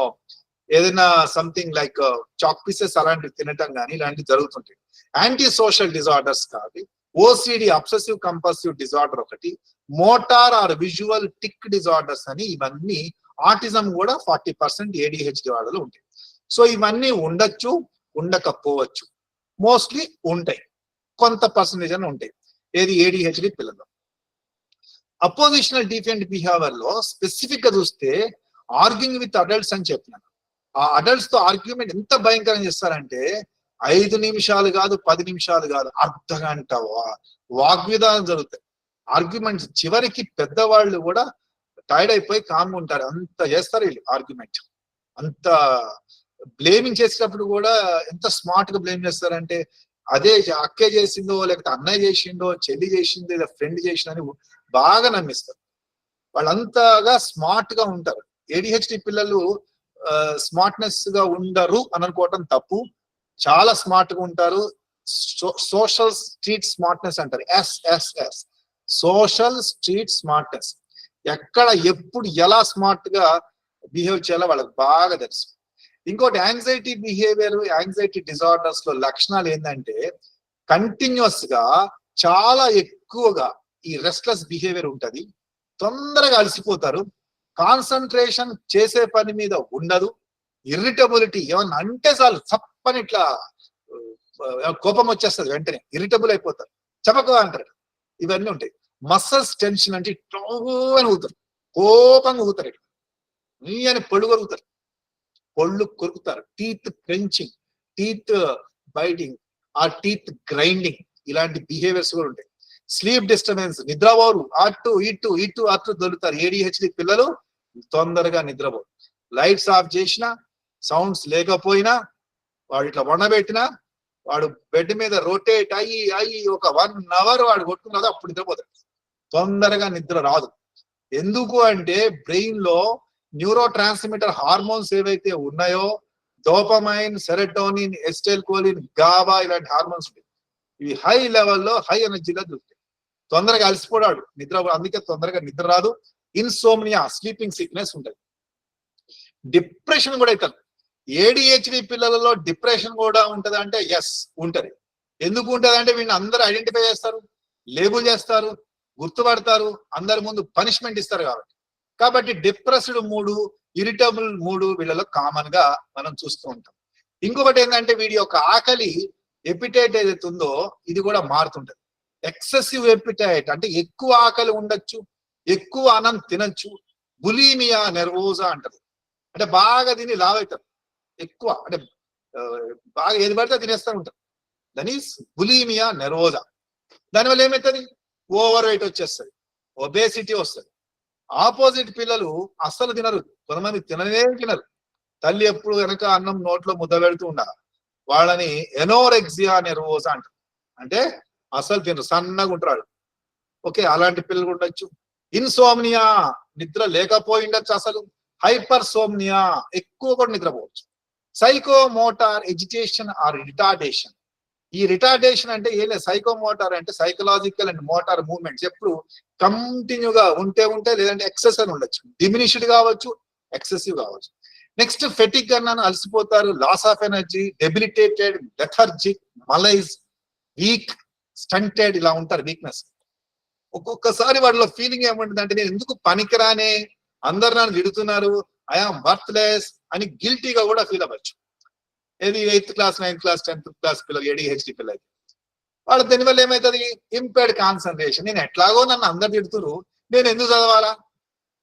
ఏదైనా సంథింగ్ లైక్ చాక్ పీసెస్ అలాంటివి తినటం కానీ ఇలాంటివి జరుగుతుంటాయి. యాంటీ సోషల్ డిజార్డర్స్ కాదు, OCD అబ్సెసివ్ కంపల్సివ్ డిజార్డర్ ఒకటి, motor or visual tic disorders అని, ఇవన్నీ ఆటిజం కూడా 40% ADHD వాళ్ళలో ఉంటాయి. సో ఇవన్నీ ఉండొచ్చు, ఉండకపోవచ్చు, మోస్ట్లీ ఉంటాయి. కొంత పర్సంటేజ్ అని ఉంటాయి. ఏది ADHD పిల్లల్లో. అపోజిషనల్ డిఫియెంట్ బిహేవియర్ లో స్పెసిఫిక్ గా చూస్తే ఆర్గ్యూయింగ్ విత్ అడల్ట్స్ అని చెప్పినాను. ఆ అడల్ట్స్ తో ఆర్గ్యుమెంట్ ఎంత భయంకరంగా చేస్తారంటే 5 నిమిషాలు కాదు, 10 నిమిషాలు కాదు, అర్ధగంట వాగ్విధానం జరుగుతాయి. ఆర్గ్యుమెంట్స్ చివరికి పెద్దవాళ్ళు కూడా టైర్డ్ అయిపోయి కామ్గా ఉంటారు. అంత చేస్తారు వీళ్ళు ఆర్గ్యుమెంట్. అంత బ్లేమింగ్ చేసేటప్పుడు కూడా ఎంత స్మార్ట్ గా బ్లేమ్ చేస్తారంటే అదే అక్కే చేసిందో, లేకపోతే అన్నయ్య చేసిండో, చెల్లి చేసిందో, లేదా ఫ్రెండ్ చేసిందని బాగా నమ్మిస్తారు. వాళ్ళంతగా స్మార్ట్ గా ఉంటారు. ADHD పిల్లలు స్మార్ట్నెస్ గా ఉండరు అని అనుకోవటం తప్పు. చాలా స్మార్ట్ గా ఉంటారు. సోషల్ స్ట్రీట్ స్మార్ట్నెస్ అంటారు, SSS, సోషల్ స్ట్రీట్ స్మార్ట్నెస్. ఎక్కడ ఎప్పుడు ఎలా స్మార్ట్ గా బిహేవ్ చేయాలో వాళ్ళకి బాగా తెలుసు. ఇంకోటి యాంగ్జైటీ బిహేవియర్, యాంగ్జైటీ డిజార్డర్స్ లో లక్షణాలు ఏంటంటే కంటిన్యూస్ గా చాలా ఎక్కువగా ఈ రెస్ట్లెస్ బిహేవియర్ ఉంటది. తొందరగా అలసిపోతారు. కాన్సన్ట్రేషన్ చేసే పని మీద ఉండదు. ఇరిటబిలిటీ, ఏమన్నా అంటే చాలు చప్పని ఇట్లా కోపం వచ్చేస్తుంది, వెంటనే ఇరిటబుల్ అయిపోతారు, చపక అంటారు. ఇవన్నీ ఉంటాయి. మసల్స్ టెన్షన్ అంటే ఇట్లా అని ఊగుతారు, కోపంగా ఊగుతారు, ఇట్లా నీ అని పొళ్ళు కొరుకుతారు, పొళ్ళు కొరుకుతారు. టీత్ క్రెంచింగ్, టీత్ బైటింగ్, ఆ టీత్ గ్రైండింగ్, ఇలాంటి బిహేవియర్స్ కూడా ఉంటాయి. స్లీప్ డిస్టర్బెన్స్, నిద్రపోరు, అటు ఇటు ఇటు అటు దొరుకుతారు. ADHD పిల్లలు తొందరగా నిద్రపోరు. లైట్స్ ఆఫ్ చేసినా, సౌండ్స్ లేకపోయినా, వాడు ఇట్లా వండబెట్టినా, వాడు బెడ్ మీద రొటేట్ అయ్యి ఒక 1 అవర్ వాడు కొట్టుకున్నదో అప్పుడు నిద్రపోతాడు. తొందరగా నిద్ర రాదు. ఎందుకు అంటే బ్రెయిన్ లో న్యూరో ట్రాన్స్మిటర్ హార్మోన్స్ ఏవైతే ఉన్నాయో, డోపమైన్, సెరటోనిన్, ఎస్టైల్కోలిన్, గాబా, ఇలాంటి హార్మోన్స్ ఇవి హై లెవెల్లో, హై ఎనర్జీలో దొరుకుతాయి. తొందరగా అలసిపోయాడు, నిద్ర, అందుకే తొందరగా నిద్ర రాదు. ఇన్సోమ్నియా, స్లీపింగ్ సిక్నెస్ ఉంటుంది. డిప్రెషన్ కూడా అవుతారు. ADHD పిల్లలలో డిప్రెషన్ కూడా ఉంటది అంటే ఎస్ ఉంటది. ఎందుకు ఉంటది అంటే వీళ్ళని అందరూ ఐడెంటిఫై చేస్తారు, లేబుల్ చేస్తారు, గుర్తుపడతారు, అందరి ముందు పనిష్మెంట్ ఇస్తారు. కాబట్టి డిప్రెస్డ్ మూడు, ఇరిటబుల్ మూడు వీళ్ళలో కామన్ గా మనం చూస్తూ ఉంటాం. ఇంకొకటి ఏంటంటే వీడి యొక్క ఆకలి ఎపిటైట్ ఏదైతే ఉందో ఇది కూడా మారుతుంటది. ఎక్సెసివ్ ఎపిటైట్ అంటే ఎక్కువ ఆకలి ఉండొచ్చు, ఎక్కువ అన్నం తినచ్చు. బులీమియా నెర్వోజా అంటారు, అంటే బాగా తిని లావ్ అవుతారు, ఎక్కువ అంటే బాగా ఏది పడితే తినేస్తూ ఉంటారు. That is bulimia nervosa. దానివల్ల ఏమవుతుంది? ఓవర్ వెయిట్ వచ్చేస్తుంది, ఒబేసిటీ వస్తుంది. ఆపోజిట్ పిల్లలు అస్సలు తినరు, కొంతమంది తినరు. తల్లి ఎప్పుడు వెనక అన్నం నోట్లో ముద్ద పెడుతూ ఉండాలి. వాళ్ళని ఎనోరెక్సియా నెర్వోజా అంటారు, అంటే అసలు తినరు, సన్నగా ఉంటారు. ఓకే, అలాంటి పిల్లలు ఉండొచ్చు. ఇన్సోమ్నియా, నిద్ర లేకపోయి ఉండొచ్చు అసలు. హైపర్ సోమ్నియా, ఎక్కువ కూడా నిద్రపోవచ్చు. Psychomotor agitation or retardation. ఈ రిటార్డేషన్ అంటే ఏం లేదు, సైకోమోటార్ అంటే సైకలాజికల్ అండ్ మోటార్ మూవ్మెంట్స్ ఎప్పుడు కంటిన్యూగా ఉంటే లేదంటే ఎక్సెస్ అని ఉండొచ్చు, డిమినిష్డ్ కావచ్చు, ఎక్సెసివ్ కావచ్చు. నెక్స్ట్ ఫెటిక్ అన్నాను, అలసిపోతారు, loss of energy, debilitated, lethargic, malaise, weak, stunted, ఇలా ఉంటారు. వీక్నెస్. ఒక్కొక్కసారి వాళ్ళ ఫీలింగ్ ఏముంటుంది అంటే నేను ఎందుకు పనికిరానే, అందరు నన్ను విడుతున్నారు, ఐఆమ్ వర్త్లెస్ అని గిల్టీగా కూడా ఫీల్ అవ్వచ్చు. ఏది 8th class, 9th class, 10th class పిల్లలు, ADHD పిల్లలు. వాళ్ళ దీనివల్ల ఏమవుతుంది? Impaired concentration. నేను ఎట్లాగో నన్ను అందరు తిడుతురు, నేను ఎందుకు చదవాలా,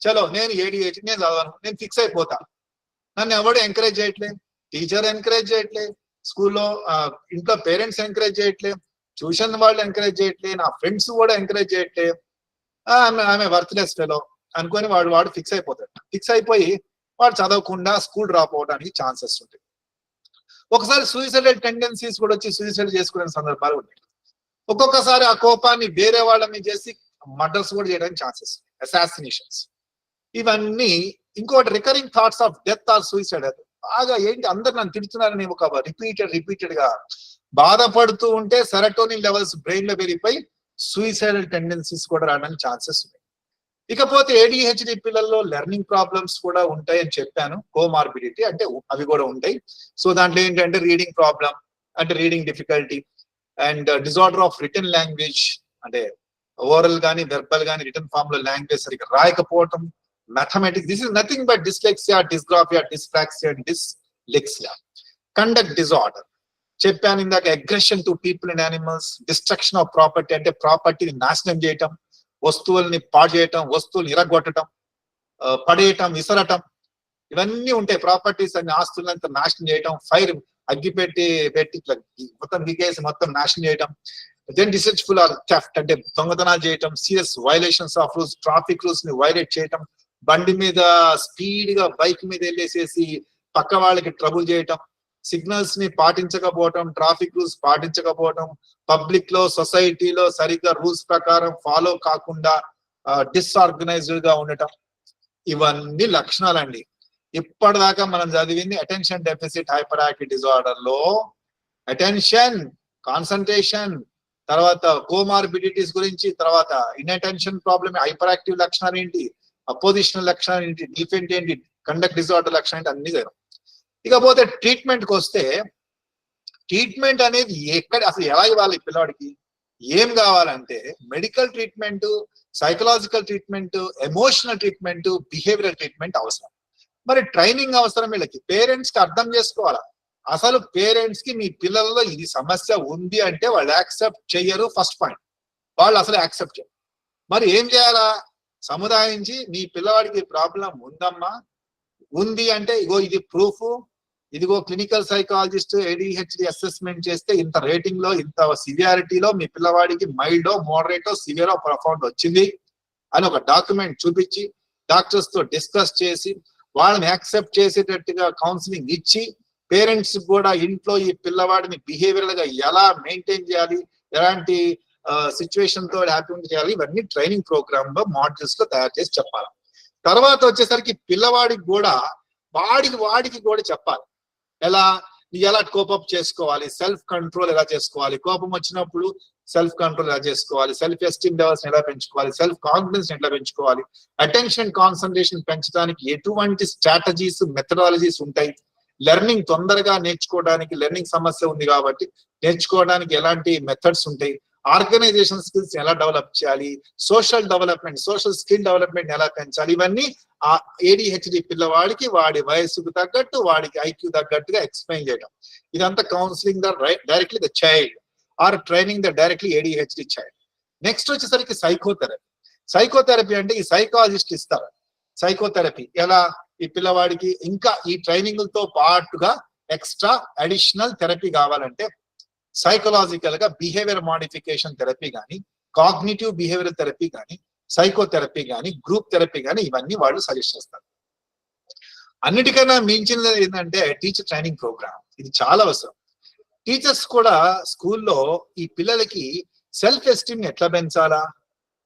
చలో నేను ADHD నేను చదవను, నేను ఫిక్స్ అయిపోతా. నన్ను ఎవడు ఎంకరేజ్ చేయట్లే, టీచర్ ఎంకరేజ్ చేయట్లే, స్కూల్లో ఇంట్లో పేరెంట్స్ ఎంకరేజ్ చేయట్లే, ట్యూషన్ వాళ్ళు ఎంకరేజ్ చేయట్లే, నా ఫ్రెండ్స్ కూడా ఎంకరేజ్ చేయట్లే, ఆమె వర్త్లెస్ ఫెలో అనుకొని వాడు ఫిక్స్ అయిపోతాడు. ఫిక్స్ అయిపోయి వాడు చదవకుండా స్కూల్ డ్రాప్ అవడానికి ఛాన్సెస్ ఉంటాయి. ఒకసారి సూసైడల్ టెండెన్సీస్ కూడా వచ్చి సూసైడ్ చేసుకునే సందర్భాలు ఉంటాయి. ఒక్కొక్కసారి ఆ కోపాన్ని వేరే వాళ్ళ మీద చేసి మర్డర్స్ కూడా చేయడానికి ఛాన్సెస్, అసాసినేషన్స్, ఇవన్నీ. ఇంకోటి recurring thoughts of death or suicide. బాగా ఏంటి అందరు నన్ను తిడుతున్నారని ఒక రిపీటెడ్ గా బాధపడుతూ ఉంటే సెరటోనిన్ లెవెల్స్ బ్రెయిన్ లో పెరిగిపోయి సూసైడల్ టెండెన్సీస్ కూడా రావడానికి ఛాన్సెస్ ఉన్నాయి. ఇకపోతే ADHD పిల్లల్లో లెర్నింగ్ ప్రాబ్లమ్స్ కూడా ఉంటాయని చెప్పాను. కోమార్బిడిటీ అంటే అవి కూడా ఉంటాయి. సో దాంట్లో ఏంటంటే రీడింగ్ ప్రాబ్లం, అంటే reading difficulty, and disorder of written language, అంటే ఓరల్ గానీ వెర్బల్ గానీ రిటర్న్ ఫామ్ లో లాంగ్వేజ్ సరిగ్గా రాయకపోవటం. Mathematics, this is nothing but dyslexia, dysgraphia, dyspraxia, dyslexia. Conduct disorder, చెప్పాను ఇందాక, aggression to people and animals, destruction of property అంటే ప్రాపర్టీని నాశనం చేయటం, వస్తువుల్ని పాడు చేయటం, వస్తువుల్ని ఇరగొట్టడం, పడేయటం, విసరటం, ఇవన్నీ ఉంటాయి. ప్రాపర్టీస్ అన్ని ఆస్తులంతా నాశనం చేయటం, ఫైర్ అగ్గి పెట్టి ఇట్లా మొత్తం దిగేసి మొత్తం నాశనం చేయటం. దెన్ డిసెప్ట్ఫుల్ ఆర్ థెఫ్ట్ అంటే దొంగతనాలు చేయటం, serious violations of rules, traffic rules ని వైలేట్ చేయటం, బండి మీద స్పీడ్ గా బైక్ మీద వెళ్ళేసేసి పక్క వాళ్ళకి ట్రబుల్ చేయటం, సిగ్నల్స్ ని పాటించకపోవటం, ట్రాఫిక్ రూల్స్ పాటించకపోవటం, పబ్లిక్ లో సొసైటీలో సరిగ్గా రూల్స్ ప్రకారం ఫాలో కాకుండా డిస్ఆర్గనైజ్డ్ గా ఉండటం, ఇవన్నీ లక్షణాలండి. ఇప్పటిదాకా మనం చదివింది attention deficit hyper active disorder లో అటెన్షన్, కాన్సన్ట్రేషన్, తర్వాత కోమార్బిడిటీస్ గురించి, తర్వాత ఇన్అటెన్షన్ ప్రాబ్లమ్, హైపర్ యాక్టివ్ లక్షణాలు ఏంటి, అపోజిషనల్ లక్షణాలు ఏంటి, డిఫెంట్ ఏంటి, కండక్ట్ డిజార్డర్ లక్షణం ఏంటి, అన్ని చదివాం. ఇకపోతే ట్రీట్మెంట్ కి వస్తే, ట్రీట్మెంట్ అనేది ఎక్కడ అసలు ఎలా ఇవ్వాలి పిల్లవాడికి, ఏం కావాలంటే medical treatment, psychological treatment, emotional treatment, behavioural treatment అవసరం. మరి ట్రైనింగ్ అవసరం వీళ్ళకి. పేరెంట్స్ కి అర్థం చేసుకోవాలా, అసలు పేరెంట్స్ కి మీ పిల్లల్లో ఇది సమస్య ఉంది అంటే వాళ్ళు యాక్సెప్ట్ చెయ్యరు. ఫస్ట్ పాయింట్, వాళ్ళు అసలు యాక్సెప్ట్ చేయరు. మరి ఏం చేయాలా, సముదాయించి మీ పిల్లవాడికి ప్రాబ్లం ఉందమ్మా, ఉంది అంటే ఇగో ఇది ప్రూఫ్, ఇదిగో క్లినికల్ సైకాలజిస్ట్ ADHD అసెస్మెంట్ చేస్తే ఇంత రేటింగ్ లో, ఇంత సివియారిటీలో మీ పిల్లవాడికి మైల్డో, మోడరేటో, సివియరో, ప్రొఫౌండ్ వచ్చింది అని ఒక డాక్యుమెంట్ చూపించి డాక్టర్స్ తో డిస్కస్ చేసి వాళ్ళని యాక్సెప్ట్ చేసేటట్టుగా కౌన్సిలింగ్ ఇచ్చి, పేరెంట్స్ కూడా ఇంట్లో ఈ పిల్లవాడిని బిహేవియరల్ గా ఎలా మెయింటైన్ చేయాలి, ఎలాంటి సిచ్యువేషన్ తో హ్యాపీ చేయాలి, ఇవన్నీ ట్రైనింగ్ ప్రోగ్రామ్ లో మాడ్యూల్స్ లో తయారు చేసి చెప్పాలి. తర్వాత వచ్చేసరికి పిల్లవాడికి కూడా వాడికి కూడా చెప్పాలి, ఎలా కోపప్ చేసుకోవాలి, సెల్ఫ్ కంట్రోల్ ఎలా చేసుకోవాలి, కోపం వచ్చినప్పుడు సెల్ఫ్ కంట్రోల్ ఎలా చేసుకోవాలి, సెల్ఫ్ ఎస్టీమ్ లెవెల్స్ ఎలా పెంచుకోవాలి, సెల్ఫ్ కాన్ఫిడెన్స్ ఎట్లా పెంచుకోవాలి, అటెన్షన్ కాన్సన్ట్రేషన్ పెంచడానికి ఎటువంటి స్ట్రాటజీస్, మెథడాలజీస్ ఉంటాయి, లెర్నింగ్ తొందరగా నేర్చుకోవడానికి, లెర్నింగ్ సమస్య ఉంది కాబట్టి నేర్చుకోవడానికి ఎలాంటి మెథడ్స్ ఉంటాయి, ఆర్గనైజేషన్ స్కిల్స్ ఎలా డెవలప్ చేయాలి, social development, social skill development ఎలా పెంచాలి, ఇవన్నీ ఆ ADHD పిల్లవాడికి వాడి వయసుకు తగ్గట్టు, వాడికి ఐక్యూ తగ్గట్టుగా ఎక్స్ప్లెయిన్ చేయడం. ఇదంతా counselling directly the child or training the directly ADHD child. Next వచ్చేసరికి సైకోథెరపీ. సైకోథెరపీ అంటే ఈ సైకాలజిస్ట్ ఇస్తారు సైకోథెరపీ. ఎలా ఈ పిల్లవాడికి ఇంకా ఈ ట్రైనింగ్ తో పాటుగా ఎక్స్ట్రా అడిషనల్ థెరపీ కావాలంటే సైకలాజికల్ గా బిహేవియర్ మాడిఫికేషన్ థెరపీ కానీ, కాగ్నిటివ్ బిహేవియర్ థెరపీ కానీ, సైకోథెరపీ కానీ, గ్రూప్ థెరపీ కానీ, ఇవన్నీ వాళ్ళు సజెస్ట్ చేస్తారు. అన్నిటికన్నా మించినది ఏంటంటే టీచర్ ట్రైనింగ్ ప్రోగ్రామ్. ఇది చాలా అవసరం. టీచర్స్ కూడా స్కూల్లో ఈ పిల్లలకి సెల్ఫ్ ఎస్టీమ్ ఎట్లా పెంచాలా,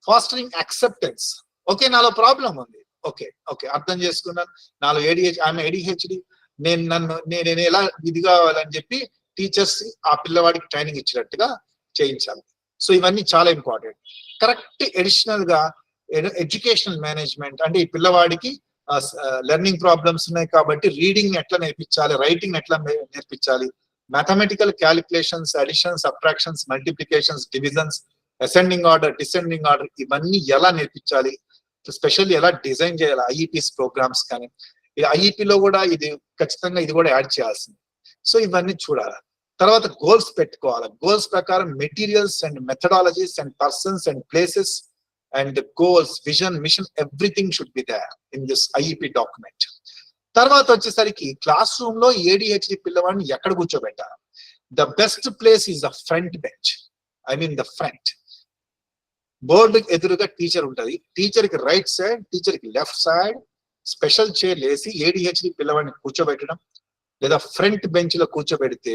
ఫాస్టరింగ్ యాక్సెప్టెన్స్. ఓకే, నాలో ప్రాబ్లం ఉంది, ఓకే అర్థం చేసుకున్నాను, నాలో ADHD, నేను ఎలా ఇది కావాలని చెప్పి టీచర్స్ ఆ పిల్లవాడికి ట్రైనింగ్ ఇచ్చినట్టుగా చేయించాలి. సో ఇవన్నీ చాలా ఇంపార్టెంట్. కరెక్ట్ అడిషనల్ గా ఎడ్యుకేషనల్ మేనేజ్మెంట్ అంటే ఈ పిల్లవాడికి లెర్నింగ్ ప్రాబ్లమ్స్ ఉన్నాయి కాబట్టి రీడింగ్ ఎట్లా నేర్పించాలి, రైటింగ్ ఎట్లా నేర్పించాలి, mathematical calculations, additions, subtractions, multiplications, divisions, ascending order, descending order, ఇవన్నీ ఎలా నేర్పించాలి, స్పెషల్లీ ఎలా డిజైన్ చేయాలి, IEPs ప్రోగ్రామ్స్ కానీ. ఐఈపీలో కూడా ఇది ఖచ్చితంగా ఇది కూడా యాడ్ చేయాల్సింది. సో ఇవన్నీ చూడాలి. తర్వాత గోల్స్ పెట్టుకోవాలి. గోల్స్ ప్రకారం materials and methodologies and persons and places and goals, vision, mission, everything should be there in this IEP document. తర్వాత వచ్చేసరికి క్లాస్ రూమ్ లో ADHD పిల్లవాడిని ఎక్కడ కూర్చోబెట్టాలి. The best place is the front bench, the front. Board ఎదురుగా teacher ఉంటది, teacher కి right side, teacher కి లెఫ్ట్ సైడ్ స్పెషల్ చైర్ వేసి ADHD పిల్లవాడిని కూర్చోబెట్టడం, లేదా ఫ్రంట్ బెంచ్ లో కూర్చోబెడితే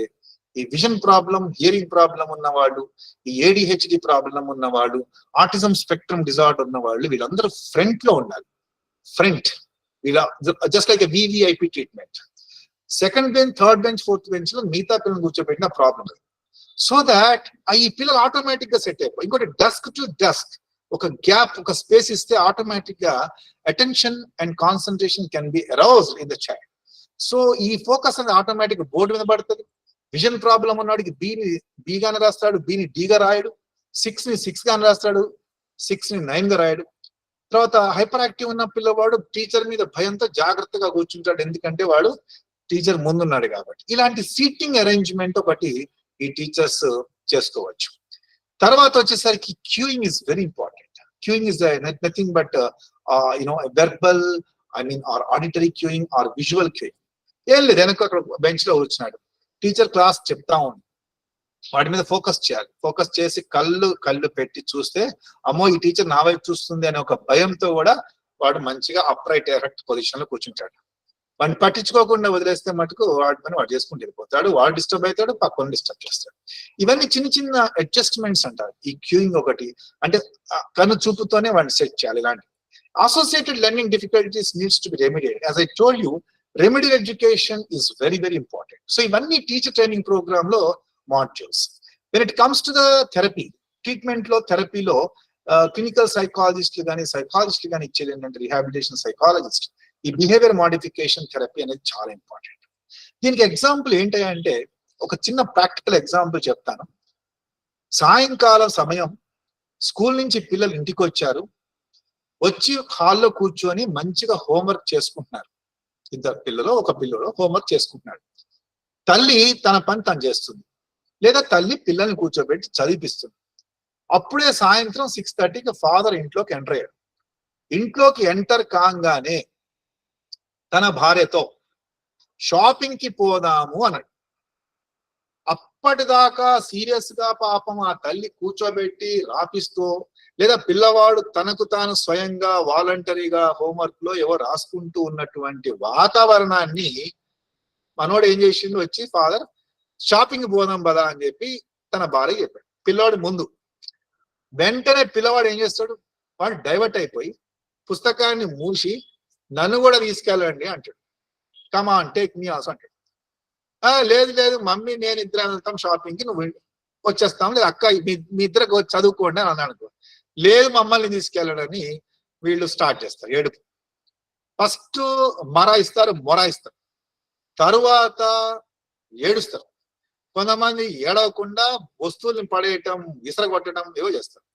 ఈ విజన్ ప్రాబ్లం, హియరింగ్ ప్రాబ్లం ఉన్నవాళ్ళు, ఈ ADHD ప్రాబ్లం ఉన్నవాళ్ళు, ఆటిజం స్పెక్ట్రమ్ డిజార్డర్ ఉన్న వాళ్ళు, వీళ్ళందరూ ఫ్రంట్ లో ఉండాలి. Front just like VVIP treatment. Second bench, third bench, fourth bench లో మిగతా పిల్లలు కూర్చోబెట్టిన ప్రాబ్లం లేదు. సో దాట్ ఈ పిల్లలు ఆటోమేటిక్ గా సెట్ అయిపోయి, ఇంకోటి డెస్క్ టు డెస్క్ ఒక గ్యాప్, ఒక స్పేస్ ఇస్తే ఆటోమేటిక్ గా attention and concentration can be aroused in the child. So ఈ ఫోకస్ అనేది ఆటోమేటిక్ బోర్డు మీద పడుతుంది. విజన్ ప్రాబ్లం ఉన్నవాడికి బి గానే రాస్తాడు, బిని డిగా రాయడు, 6 ని 6 గానే రాస్తాడు, 6 ని 9 గా రాయడు. తర్వాత హైపర్ యాక్టివ్ ఉన్న పిల్లవాడు టీచర్ మీద భయంతో జాగ్రత్తగా కూర్చుంటాడు, ఎందుకంటే వాడు టీచర్ ముందున్నాడు కాబట్టి. ఇలాంటి సీటింగ్ అరేంజ్మెంట్ ఒకటి ఈ టీచర్స్ చేసుకోవచ్చు. తర్వాత వచ్చేసరికి cueing is very important. Cueing is nothing but verbal, or auditory cueing or visual cueing. ఏం లేదు, వెనక బెంచ్ లో కూర్చున్నాడు, టీచర్ క్లాస్ చెప్తా ఉంది, వాటి మీద ఫోకస్ చేయాలి. ఫోకస్ చేసి కళ్ళు పెట్టి చూస్తే అమ్మో ఈ టీచర్ నా వైపు చూస్తుంది అనే ఒక భయంతో కూడా వాడు మంచిగా అప్రైట్ ఎరెక్ట్ పొజిషన్ లో కూర్చుంటాడు. వాడిని పట్టించుకోకుండా వదిలేస్తే మటుకు వాడి పని వాడు చేసుకుంటూ వెళ్ళిపోతాడు, వాడు డిస్టర్బ్ అవుతాడు, పక్కన డిస్టర్బ్ చేస్తాడు. ఇవన్నీ చిన్న చిన్న అడ్జస్ట్మెంట్స్ అంటారు. ఈ క్యూయింగ్ ఒకటి అంటే కను చూపుతోనే వాడిని సెట్ చేయాలి. ఇలాంటి associated learning difficulties needs to be remediated. As I told you, remedial education is very very important. So ఇవన్నీ టీచర్ ట్రైనింగ్ ప్రోగ్రామ్ లో modules. When it comes to the therapy, treatment లో థెరపీలో క్లినికల్ సైకాలజిస్టులు కానీ సైకాలజిస్టులు కానీ ఇచ్చేది ఏంటంటే రిహాబిలిటేషన్ సైకాలజిస్ట్, ఈ బిహేవియర్ మాడిఫికేషన్ థెరపీ అనేది చాలా ఇంపార్టెంట్. దీనికి ఎగ్జాంపుల్ ఏంటంటే ఒక చిన్న ప్రాక్టికల్ ఎగ్జాంపుల్ చెప్తాను. సాయంకాలం సమయం స్కూల్ నుంచి పిల్లలు ఇంటికి వచ్చారు, వచ్చి హాల్లో కూర్చొని మంచిగా హోంవర్క్ చేసుకుంటున్నారు. ఇద్దరు పిల్లలు, ఒక పిల్లలు హోంవర్క్ చేసుకుంటున్నాడు. తల్లి తన పని తను చేస్తుంది, లేదా తల్లి పిల్లల్ని కూర్చోబెట్టి చదివిపిస్తుంది. అప్పుడే సాయంత్రం 6:30కి ఫాదర్ ఇంట్లోకి ఎంటర్ అయ్యాడు. ఇంట్లోకి ఎంటర్ కాగానే తన భార్యతో షాపింగ్ కి పోదాము అన్నాడు. అప్పటిదాకా సీరియస్ గా పాపం ఆ తల్లి కూర్చోబెట్టి రాపిస్తూ, లేదా పిల్లవాడు తనకు తాను స్వయంగా వాలంటరీగా హోంవర్క్ లో ఏవో రాసుకుంటూ ఉన్నటువంటి వాతావరణాన్ని మనోడు ఏం చేసిండు, వచ్చి ఫాదర్ షాపింగ్ పోదాం బదా అని చెప్పి తన భార్య చెప్పాడు పిల్లవాడు ముందు. వెంటనే పిల్లవాడు ఏం చేస్తాడు, వాడు డైవర్ట్ అయిపోయి పుస్తకాన్ని మూసి నన్ను కూడా తీసుకెళ్ళండి అంటాడు. కమాన్ టేక్ మీ ఆల్సో అంటాడు. లేదు లేదు మమ్మీ నేను ఇద్దరు వెళ్తాం షాపింగ్ కి, నువ్వు వచ్చేస్తాం, లేదు అక్క మీ ఇద్దరు చదువుకోండి అని అన్నాడు అనుకో. లేదు మమ్మల్ని తీసుకెళ్ళడని వీళ్ళు స్టార్ట్ చేస్తారు ఏడుపు. ఫస్ట్ మొరాయిస్తారు, తరువాత ఏడుస్తారు. కొంతమంది ఏడవకుండా వస్తువుల్ని పడేయటం, విసరగొట్టడం ఏవో చేస్తారు.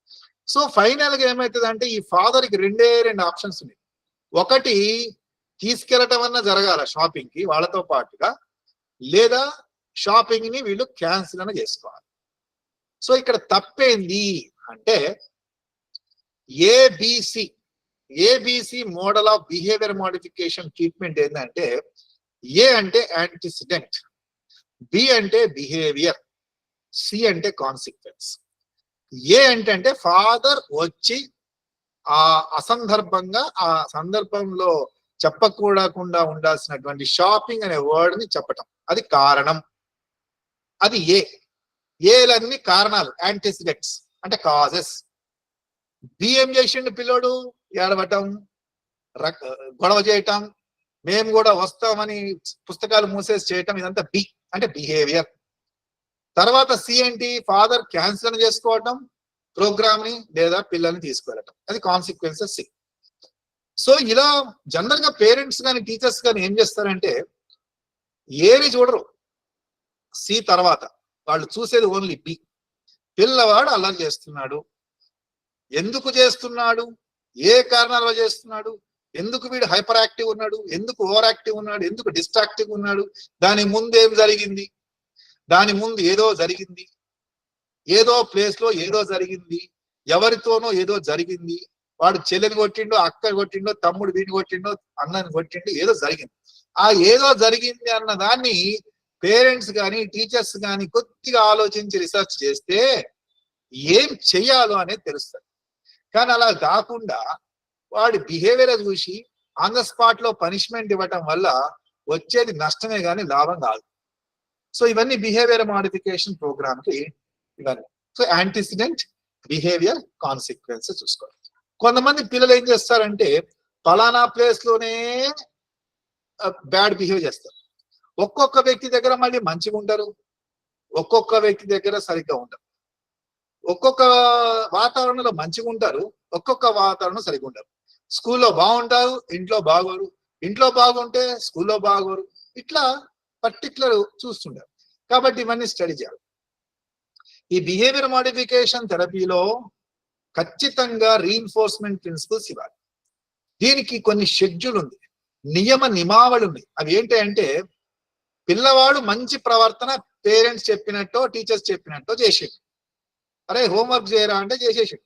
సో ఫైనల్ గా ఏమవుతుంది అంటే ఈ ఫాదర్ కి రెండు ఆప్షన్స్ ఉన్నాయి. ఒకటి తీసుకెళ్లటం అన్నా జరగాల షాపింగ్ కి వాళ్ళతో పాటుగా, లేదా షాపింగ్ ని వీళ్ళు క్యాన్సిల్ అన్న చేసుకోవాలి. సో ఇక్కడ తప్పేంది అంటే ABC model of behaviour modification treatment ఏంటంటే, ఏ అంటే యాంటిసిడెంట్, బి అంటే బిహేవియర్, సి అంటే కాన్సిక్వెన్స్. ఏ అంటే ఫాదర్ వచ్చి ఆ అసందర్భంగా ఆ సందర్భంలో చెప్పకూడకుండా ఉండాల్సినటువంటి షాపింగ్ అనే వర్డ్ ని చెప్పటం, అది కారణం, అది ఏలన్నీ కారణాలు, యాంటిసిడెంట్స్ అంటే కాజెస్. బి ఏం చేసిండు పిల్లోడు, ఏడవటం, గొడవ చేయటం, మేము కూడా వస్తామని పుస్తకాలు మూసేసి చేయటం, ఇదంతా బి అంటే బిహేవియర్. తర్వాత సి ఏంటి, ఫాదర్ క్యాన్సిల్ చేసుకోవటం ప్రోగ్రామ్ ని, లేదా పిల్లల్ని తీసుకువెళ్ళటం, అది కాన్సిక్వెన్సెస్ సి. సో ఇలా జనరల్ గా పేరెంట్స్ కానీ టీచర్స్ కానీ ఏం చేస్తారంటే ఏవి చూడరు, సి తర్వాత వాళ్ళు చూసేది ఓన్లీ బి. పిల్లవాడు అల్లరి చేస్తున్నాడు, ఎందుకు చేస్తున్నాడు, ఏ కారణాల చేస్తున్నాడు, ఎందుకు వీడు హైపర్ యాక్టివ్ ఉన్నాడు, ఎందుకు ఓవర్ యాక్టివ్ ఉన్నాడు, ఎందుకు డిస్ట్రాక్టివ్ ఉన్నాడు, దాని ముందు ఏం జరిగింది, దాని ముందు ఏదో జరిగింది, ఏదో ప్లేస్ లో ఏదో జరిగింది, ఎవరితోనో ఏదో జరిగింది, వాడు చెల్లెని కొట్టిండో, అక్క కొట్టిండో, తమ్ముడు వీడిని కొట్టిండో, అన్నని కొట్టిండో, ఏదో జరిగింది. ఆ ఏదో జరిగింది అన్న దాన్ని పేరెంట్స్ కానీ టీచర్స్ కానీ కొద్దిగా ఆలోచించి రీసెర్చ్ చేస్తే ఏం చెయ్యాలో అనేది తెలుస్తుంది. కానీ అలా కాకుండా వాడి బిహేవియర్ చూసి ఆన్ ద స్పాట్ లో పనిష్మెంట్ ఇవ్వటం వల్ల వచ్చేది నష్టమే కానీ లాభం కాదు. సో ఇవన్నీ బిహేవియర్ మాడిఫికేషన్ ప్రోగ్రామ్ కి ఇవన్నీ. సో యాంటిసిడెంట్, బిహేవియర్, కాన్సిక్వెన్సెస్ చూసుకోవాలి. కొంతమంది పిల్లలు ఏం చేస్తారంటే ఫలానా ప్లేస్ లోనే బ్యాడ్ బిహేవ్ చేస్తారు. ఒక్కొక్క వ్యక్తి దగ్గర మళ్ళీ మంచిగా ఉంటారు, ఒక్కొక్క వ్యక్తి దగ్గర సరిగ్గా ఉంటారు. ఒక్కొక్క వాతావరణంలో మంచిగా ఉంటారు, ఒక్కొక్క వాతావరణం సరిగ్గా ఉంటారు. స్కూల్లో బాగుంటారు, ఇంట్లో బాగోరు, ఇంట్లో బాగుంటే స్కూల్లో బాగోరు, ఇట్లా పర్టికులర్ చూస్తుంటారు. కాబట్టి ఇవన్నీ స్టడీ చేయాలి. ఈ బిహేవియర్ మాడిఫికేషన్ థెరపీలో ఖచ్చితంగా రీఇన్ఫోర్స్మెంట్ ప్రిన్సిపల్స్ ఇవ్వాలి. దీనికి కొన్ని షెడ్యూల్ ఉంది, నియమావళి ఉంది. అవి ఏంటి అంటే పిల్లవాడు మంచి ప్రవర్తన పేరెంట్స్ చెప్పినట్టో టీచర్స్ చెప్పినట్టో చేసేది. అరే హోంవర్క్ చేయరా అంటే చేసేసాడు.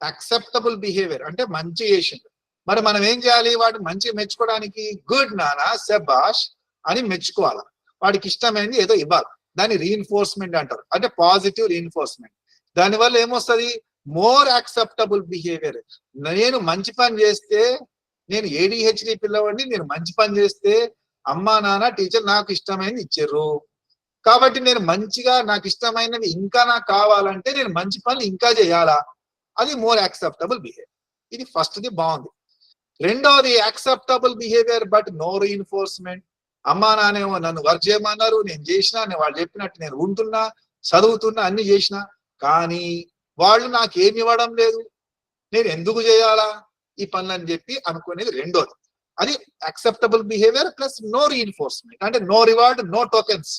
యాక్సెప్టబుల్ బిహేవియర్ అంటే మంచి చేసిండు. మరి మనం ఏం చేయాలి? వాడు మంచి మెచ్చుకోవడానికి గుడ్ నానా శబాష్ అని మెచ్చుకోవాలి. వాడికి ఇష్టమైనది ఏదో ఇవ్వాలి. దాన్ని రీఇన్ఫోర్స్మెంట్ అంటారు, అంటే పాజిటివ్ రీఇన్ఫోర్స్మెంట్. దానివల్ల ఏమొస్తుంది? More acceptable behaviour. నేను మంచి పని చేస్తే, నేను ADHD పిల్లవాడిని, నేను మంచి పని చేస్తే అమ్మా నాన్న టీచర్ నాకు ఇష్టమైనది ఇచ్చారు కాబట్టి నేను మంచిగా, నాకు ఇష్టమైనవి ఇంకా నాకు కావాలంటే నేను మంచి పనులు ఇంకా చేయాలా, అది మోర్ యాక్సెప్టబుల్ బిహేవియర్. ఇది ఫస్ట్ది బాగుంది. రెండోది acceptable behaviour but no reinforcement. అమ్మా నానేమో నన్ను వర్క్ చేయమన్నారు, నేను చేసినా, నేను వాళ్ళు చెప్పినట్టు నేను ఉంటున్నా, చదువుతున్నా, అన్ని చేసినా, కానీ వాళ్ళు నాకు ఏమి ఇవ్వడం లేదు, నేను ఎందుకు చేయాలా ఈ పనులని చెప్పి అనుకునేది రెండోది. అది acceptable behaviour plus no reinforcement, అంటే నో రివార్డ్ నో టోకెన్స్.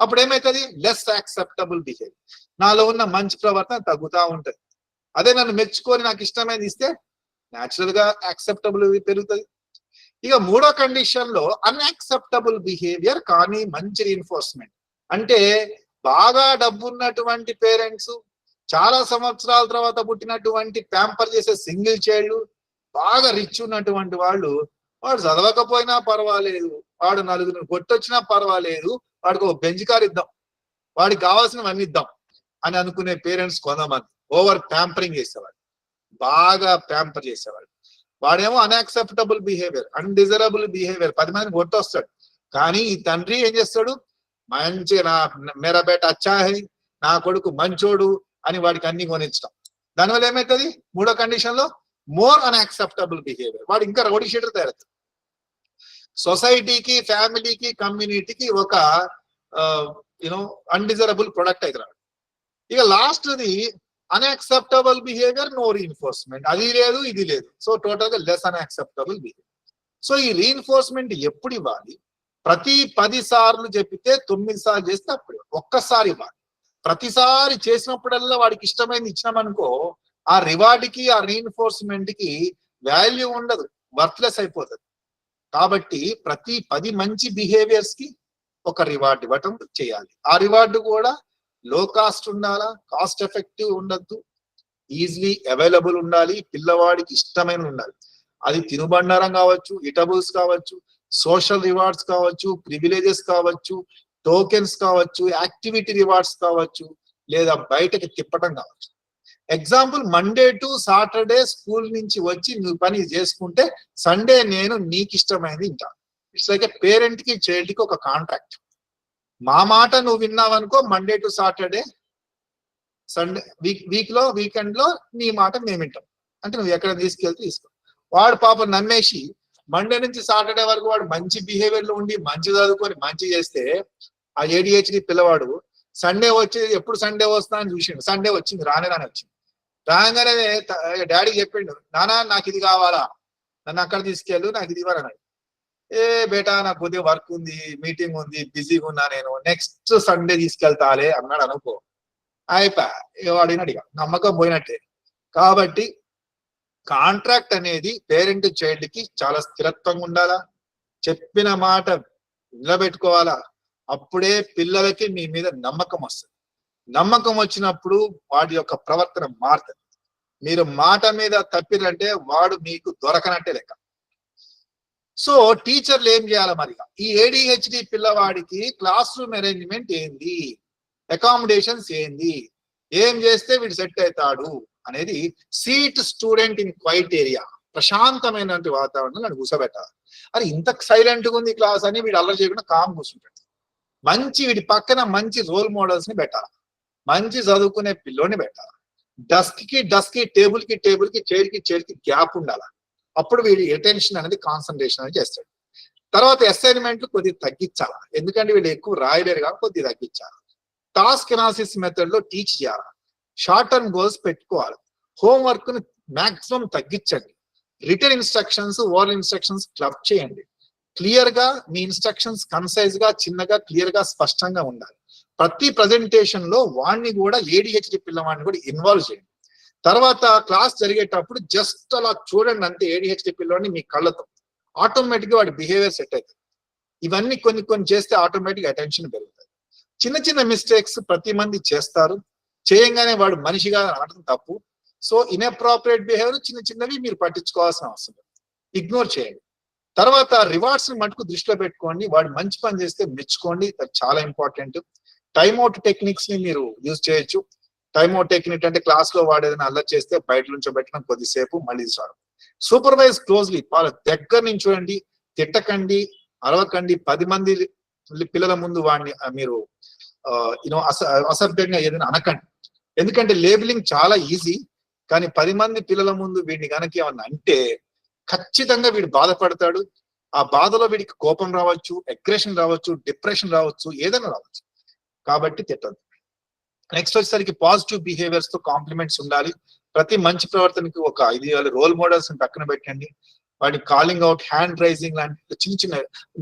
అప్పుడు ఏమవుతుంది? Less acceptable behaviour. నాలో ఉన్న మంచి ప్రవర్తన తగ్గుతూ ఉంటది. అదే నన్ను మెచ్చుకొని నాకు ఇష్టమైనది ఇస్తే న్యాచురల్ గా యాక్సెప్టబుల్ పెరుగుతుంది. ఇక మూడో కండిషన్ లో అన్యాక్సెప్టబుల్ బిహేవియర్ కానీ మంచి రీఇన్ఫోర్స్మెంట్. అంటే బాగా డబ్బున్నటువంటి పేరెంట్స్, చాలా సంవత్సరాల తర్వాత పుట్టినటువంటి ప్యాంపర్ చేసే సింగిల్ చైల్డ్, బాగా రిచ్ ఉన్నటువంటి వాళ్ళు, వాడు చదవకపోయినా పర్వాలేదు, వాడు నలుగురిని కొట్టొచ్చినా పర్వాలేదు, వాడికి ఒక బెంచ్ కార్ ఇద్దాం, వాడికి కావాల్సినవన్నీ ఇద్దాం అని అనుకునే పేరెంట్స్ కొంతమంది. ఓవర్ ప్యాంపరింగ్ చేసేవాడు, బాగా ప్యాంపర్ చేసేవాడు. వాడేమో అన్యాక్సెప్టబుల్ బిహేవియర్, అన్డిజరబుల్ బిహేవియర్, 10 మందిని కొట్టొస్తాడు. కానీ ఈ తండ్రి ఏం చేస్తాడు? మంచి మేరా బేట అచ్చా హై, నా కొడుకు మంచోడు అని వాడికి అన్ని కొనిచ్చడం. దానివల్ల ఏమవుతుంది? మూడో కండిషన్ లో మోర్ అన్యాక్సెప్టబుల్ బిహేవియర్. వాడు ఇంకా రౌడీ షీటర్ తయారవుతాడు. సొసైటీకి, ఫ్యామిలీకి, కమ్యూనిటీకి ఒక అన్డిజరబుల్ ప్రొడక్ట్ అవుతున్నాడు. ఇక లాస్ట్ది అన్యాక్సెప్టబుల్ బిహేవియర్ నో రీఇన్ఫోర్స్మెంట్. అది లేదు, ఇది లేదు. సో టోటల్ గా లెస్ అన్యాక్సెప్టబుల్ బిహేవియర్. సో ఈ రీఇన్ఫోర్స్మెంట్ ఎప్పుడు ఇవ్వాలి? ప్రతి 10 సార్లు చెప్పితే 9 సార్లు చేస్తే అప్పుడు ఒక్కసారి ఇవ్వాలి. ప్రతిసారి చేసినప్పుడల్లా వాడికి ఇష్టమైనది ఇచ్చినామనుకో, ఆ రివార్డ్ కి, ఆ రీఇన్ఫోర్స్మెంట్ కి వాల్యూ ఉండదు, వర్త్లెస్ అయిపోతుంది. కాబట్టి ప్రతి 10 మంచి బిహేవియర్స్ కి ఒక రివార్డ్ ఇవ్వటం చేయాలి. ఆ రివార్డు కూడా లో కాస్ట్ ఉండాలా, కాస్ట్ ఎఫెక్టివ్ ఉండద్దు, ఈజీలీ అవైలబుల్ ఉండాలి, పిల్లవాడికి ఇష్టమైన ఉండాలి. అది తినుబండారం కావచ్చు, ఇటబుల్స్ కావచ్చు, సోషల్ రివార్డ్స్ కావచ్చు, ప్రివిలేజెస్ కావచ్చు, టోకెన్స్ కావచ్చు, యాక్టివిటీ రివార్డ్స్ కావచ్చు, లేదా బయటకి తిప్పటం కావచ్చు. Example, Monday to Saturday school నుంచి వచ్చి నువ్వు పని చేసుకుంటే సండే నేను నీకు ఇష్టమైనది ఇంకా. ఇట్స్ లైక్ ఏ పేరెంట్ కి చైల్డ్ కి ఒక కాంట్రాక్ట్. మా మాట నువ్వు విన్నావనుకో, Monday to Saturday, Sunday weekend లో నీ మాట మేము వింటాం. అంటే నువ్వు ఎక్కడ తీసుకెళ్తే తీసుకో. వాడు పాపం నమ్మేసి మండే నుంచి సాటర్డే వరకు వాడు మంచి బిహేవియర్ లో ఉండి, మంచి చదువుకొని, మంచి చేస్తే, ఆ ADHD పిల్లవాడు సండే వచ్చి ఎప్పుడు సండే వస్తా అని చూసిండు. సండే వచ్చింది, రానే వచ్చింది. రాగానే డాడీకి చెప్పిండు, నానా నాకు ఇది కావాలా, నన్ను అక్కడ తీసుకెళ్ళు, నాకు ఇది ఇవ్వాలన్నాడు. బేటా నాకు కొద్దిగా వర్క్ ఉంది, మీటింగ్ ఉంది, బిజీగా ఉన్నా, నేను నెక్స్ట్ సండే తీసుకెళ్తాలే అన్నాడు అనుకో, అయిపోయా వాడినాడు, ఇక నమ్మకం పోయినట్టే. కాబట్టి కాంట్రాక్ట్ అనేది పేరెంట్ చైల్డ్ కి చాలా స్థిరత్వంగా ఉండాలా, చెప్పిన మాట నిలబెట్టుకోవాలా. అప్పుడే పిల్లలకి మీ మీద నమ్మకం వస్తుంది. నమ్మకం వచ్చినప్పుడు వాడి యొక్క ప్రవర్తన మారుతుంది. మీరు మాట మీద తప్పిరంటే వాడు మీకు దొరకనట్టే లెక్క. సో టీచర్లు ఏం చేయాలి మరి? ఈ ADHD పిల్లవాడికి క్లాస్ రూమ్ అరేంజ్మెంట్ ఏంది, అకామిడేషన్స్ ఏంది, ఏం చేస్తే వీడు సెట్ అవుతాడు అనేది seat student in quiet area, ప్రశాంతమైన వాతావరణం నన్ను కూర్చోబెట్టాలి. అది ఇంత సైలెంట్ గా ఉంది క్లాస్ అని వీడు అల్లరి చేయకుండా కామ్ కూర్చుంటాడు. మంచి వీడి పక్కన మంచి రోల్ మోడల్స్ ని పెట్టాలి, మంచి చదువుకునే పిల్లోని పెట్టాలి. డస్క్ కి టేబుల్ కి చైర్ కి గ్యాప్ ఉండాలి. అప్పుడు వీడి అటెన్షన్ అనేది, కాన్సన్ట్రేషన్ అనేది చేస్తాడు. తర్వాత అసైన్మెంట్లు కొద్దిగా తగ్గించాలి, ఎందుకంటే వీళ్ళు ఎక్కువ రాయలేరు కాబట్టి కొద్దిగా తగ్గించాలి. టాస్క్ ఎనాలిసిస్ మెథడ్ లో టీచ్ చేయాలి. షార్ట్ టర్మ్ గోల్స్ పెట్టుకోవాలి. హోంవర్క్ ని మాక్సిమం తగ్గించండి. Return instructions, oral instructions club చేయండి. క్లియర్ గా మీ ఇన్స్ట్రక్షన్స్ కన్సైజ్ గా, చిన్నగా, క్లియర్ గా, స్పష్టంగా ఉండాలి. ప్రతి ప్రజెంటేషన్ లో వాడిని కూడా, ADHD పిల్లవాడిని కూడా ఇన్వాల్వ్ చేయండి. తర్వాత క్లాస్ జరిగేటప్పుడు జస్ట్ అలా చూడండి అంతే, ADHD పిల్లవాడిని మీ కళ్ళతో, ఆటోమేటిక్ గా వాడి బిహేవియర్ సెట్ అవుతుంది. ఇవన్నీ కొన్ని చేస్తే ఆటోమేటిక్ అటెన్షన్ పెరుగుతుంది. చిన్న చిన్న మిస్టేక్స్ ప్రతి మంది చేస్తారు, చేయంగానే వాడు మనిషిగా అనడం తప్పు. సో ఇన్అప్రాపరియేట్ బిహేవియర్ చిన్నవి మీరు పట్టించుకోవాల్సిన అవసరం లేదు, ఇగ్నోర్ చేయండి. తర్వాత రివార్డ్స్ ని మటుకు దృష్టిలో పెట్టుకోండి, వాడు మంచి పని చేస్తే మెచ్చుకోండి, అది చాలా ఇంపార్టెంట్. టైమ్ అవుట్ టెక్నిక్స్ ని మీరు యూజ్ చేయొచ్చు. టైమ్ అవుట్ టెక్నిక్ అంటే క్లాస్ లో వాడు ఏదైనా అల్లరి చేస్తే బయట నుంచి పెట్టడం కొద్దిసేపు మళ్ళీ రావడం. సూపర్వైజ్ క్లోజ్లీ, వాళ్ళ దగ్గర నుంచి చూడండి, తిట్టకండి, అరవకండి. 10 మంది పిల్లల ముందు వాడిని మీరు అసభ్యంగా ఏదైనా అనకండి. ఎందుకంటే లేబులింగ్ చాలా ఈజీ, కానీ 10 మంది పిల్లల ముందు వీడిని కనుక ఏమన్నా అంటే ఖచ్చితంగా వీడు బాధపడతాడు. ఆ బాధలో వీడికి కోపం రావచ్చు, అగ్రెషన్ రావచ్చు, డిప్రెషన్ రావచ్చు, ఏదైనా రావచ్చు. కాబట్టి తిట్టదు. నెక్స్ట్ వచ్చేసరికి పాజిటివ్ బిహేవియర్స్ తో కాంప్లిమెంట్స్ ఉండాలి. ప్రతి మంచి ప్రవర్తనకి ఒక 5 రోల్ మోడల్స్ పక్కన పెట్టండి. వాడికి కాలింగ్ అవుట్, హ్యాండ్ రైజింగ్ లాంటి చిన్న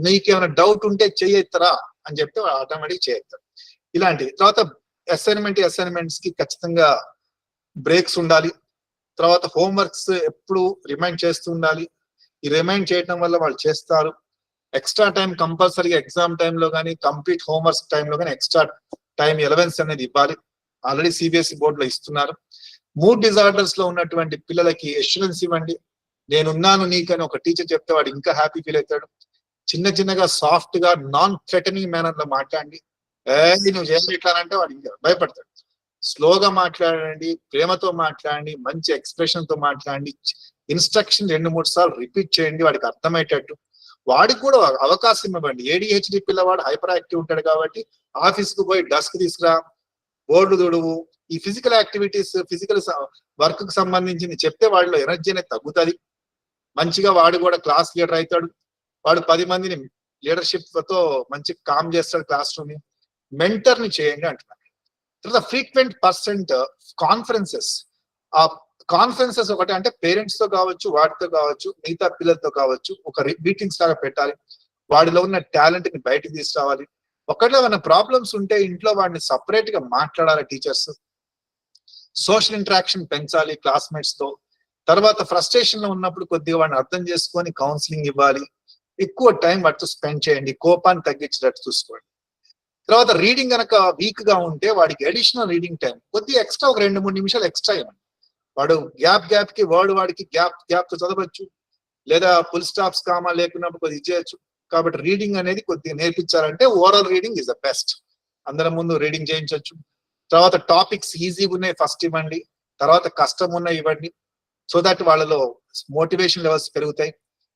నీకేమైనా డౌట్ ఉంటే చేయెత్తరా అని చెప్తే వాడు ఆటోమేటిక్ చేయెత్తారు. ఇలాంటివి. తర్వాత అసైన్మెంట్స్ కి ఖచ్చితంగా బ్రేక్స్ ఉండాలి. తర్వాత హోంవర్క్స్ ఎప్పుడు రిమైండ్ చేస్తూ ఉండాలి. ఈ రిమైండ్ చేయడం వల్ల వాళ్ళు చేస్తారు. ఎక్స్ట్రా టైం కంపల్సరీగా ఎగ్జామ్ టైంలో కానీ కంప్లీట్ హోంవర్క్ టైంలో కానీ ఎక్స్ట్రా టైం ఎలవెన్స్ అనేది ఇవ్వాలి. ఆల్రెడీ సిబిఎస్ఈ బోర్డులో ఇస్తున్నారు. మూడ్ డిజార్డర్స్ లో ఉన్నటువంటి పిల్లలకి ఎష్యూరెన్స్ ఇవ్వండి. నేనున్నాను నీకని ఒక టీచర్ చెప్తే వాడు ఇంకా హ్యాపీ ఫీల్ అవుతాడు. చిన్నగా సాఫ్ట్ గా నాన్ థ్రెటనింగ్ మేనర్ లో మాట్లాడండి. నువ్వు చేయాలి ఇట్లా అంటే వాడు ఇంకా భయపడతాడు. స్లోగా మాట్లాడండి, ప్రేమతో మాట్లాడండి, మంచి ఎక్స్ప్రెషన్ తో మాట్లాడండి. ఇన్స్ట్రక్షన్ 2-3 సార్లు రిపీట్ చేయండి, వాడికి అర్థమయ్యేటట్టు. వాడికి కూడా అవకాశం ఇవ్వండి. ADHD పిల్లవాడు హైపర్ యాక్టివ్ ఉంటాడు కాబట్టి ఆఫీస్ కు పోయి డస్క్ తీసుకురా, బోర్డు తుడువు, ఈ ఫిజికల్ యాక్టివిటీస్, ఫిజికల్ వర్క్ కు సంబంధించింది చెప్తే వాడిలో ఎనర్జీ అనేది తగ్గుతుంది. మంచిగా వాడు కూడా క్లాస్ లీడర్ అవుతాడు. వాడు 10 మందిని లీడర్షిప్ తో మంచి కామ్ చేస్తాడు క్లాస్ రూమ్ ని. మెంటర్ ని చేయండి అంటున్నాను. తర్వాత ఫ్రీక్వెంట్ కాన్ఫరెన్సెస్. ఆ కాన్ఫరెన్సెస్ ఒకటి అంటే పేరెంట్స్ తో కావచ్చు, వాటితో కావచ్చు, మిగతా పిల్లలతో కావచ్చు, ఒక మీటింగ్స్ లాగా పెట్టాలి. వాడిలో ఉన్న టాలెంట్ ని బయటకు తీసుకురావాలి. ఒకటిలో ఏమైనా ప్రాబ్లమ్స్ ఉంటే ఇంట్లో వాడిని సపరేట్ గా మాట్లాడాలి టీచర్స్. సోషల్ ఇంటరాక్షన్ పెంచాలి క్లాస్మేట్స్ తో. తర్వాత ఫ్రస్ట్రేషన్ లో ఉన్నప్పుడు కొద్దిగా వాడిని అర్థం చేసుకొని కౌన్సిలింగ్ ఇవ్వాలి. ఎక్కువ టైం వాటితో స్పెండ్ చేయండి, కోపాన్ని తగ్గించేటట్టు చూసుకోండి. తర్వాత రీడింగ్ కనుక వీక్ గా ఉంటే వాడికి అడిషనల్ రీడింగ్ టైం కొద్దిగా ఎక్స్ట్రా ఒక 2-3 నిమిషాలు ఎక్స్ట్రా ఇవ్వండి. వాడు గ్యాప్ కి వర్డ్ వాడికి గ్యాప్ తో చదవచ్చు, లేదా ఫుల్ స్టాప్స్ కామా లేకున్నప్పుడు కొద్దిగా చేయొచ్చు. కాబట్టి రీడింగ్ అనేది కొద్దిగా నేర్పించాలంటే overall reading is the best. అందరి ముందు రీడింగ్ చేయించవచ్చు. తర్వాత టాపిక్స్ ఈజీగా ఉన్నాయి ఫస్ట్ ఇవ్వండి, తర్వాత కష్టం ఉన్నాయి ఇవ్వండి. సో దట్ వాళ్ళలో మోటివేషన్ లెవెల్స్ పెరుగుతాయి.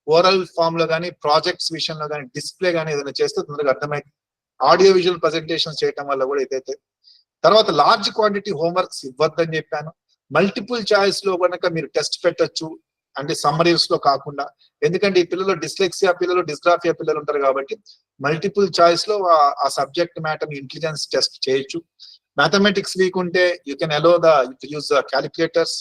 ఓరల్ ఫామ్ లో కానీ ప్రాజెక్ట్స్ విషయంలో కానీ డిస్ప్లే కానీ ఏదైనా చేస్తే తొందరగా అర్థమైంది. ఆడియో విజువల్ ప్రెజెంటేషన్ చేయడం వల్ల కూడా ఇదైతే. తర్వాత లార్జ్ క్వాంటిటీ హోంవర్క్స్ ఇవ్వద్దని చెప్పాను. మల్టిపుల్ చాయిస్ లో కనుక మీరు టెస్ట్ పెట్టచ్చు, అంటే సమ్మరీస్ లో కాకుండా. ఎందుకంటే ఈ పిల్లలు డిస్లెక్సియా పిల్లలు, డిస్గ్రాఫియా పిల్లలు ఉంటారు కాబట్టి మల్టిపుల్ చాయిస్ లో ఆ సబ్జెక్ట్ మ్యాటర్ ఇంటెలిజెన్స్ టెస్ట్ చేయొచ్చు. మ్యాథమెటిక్స్ వీక్ ఉంటే you can allow use calculators,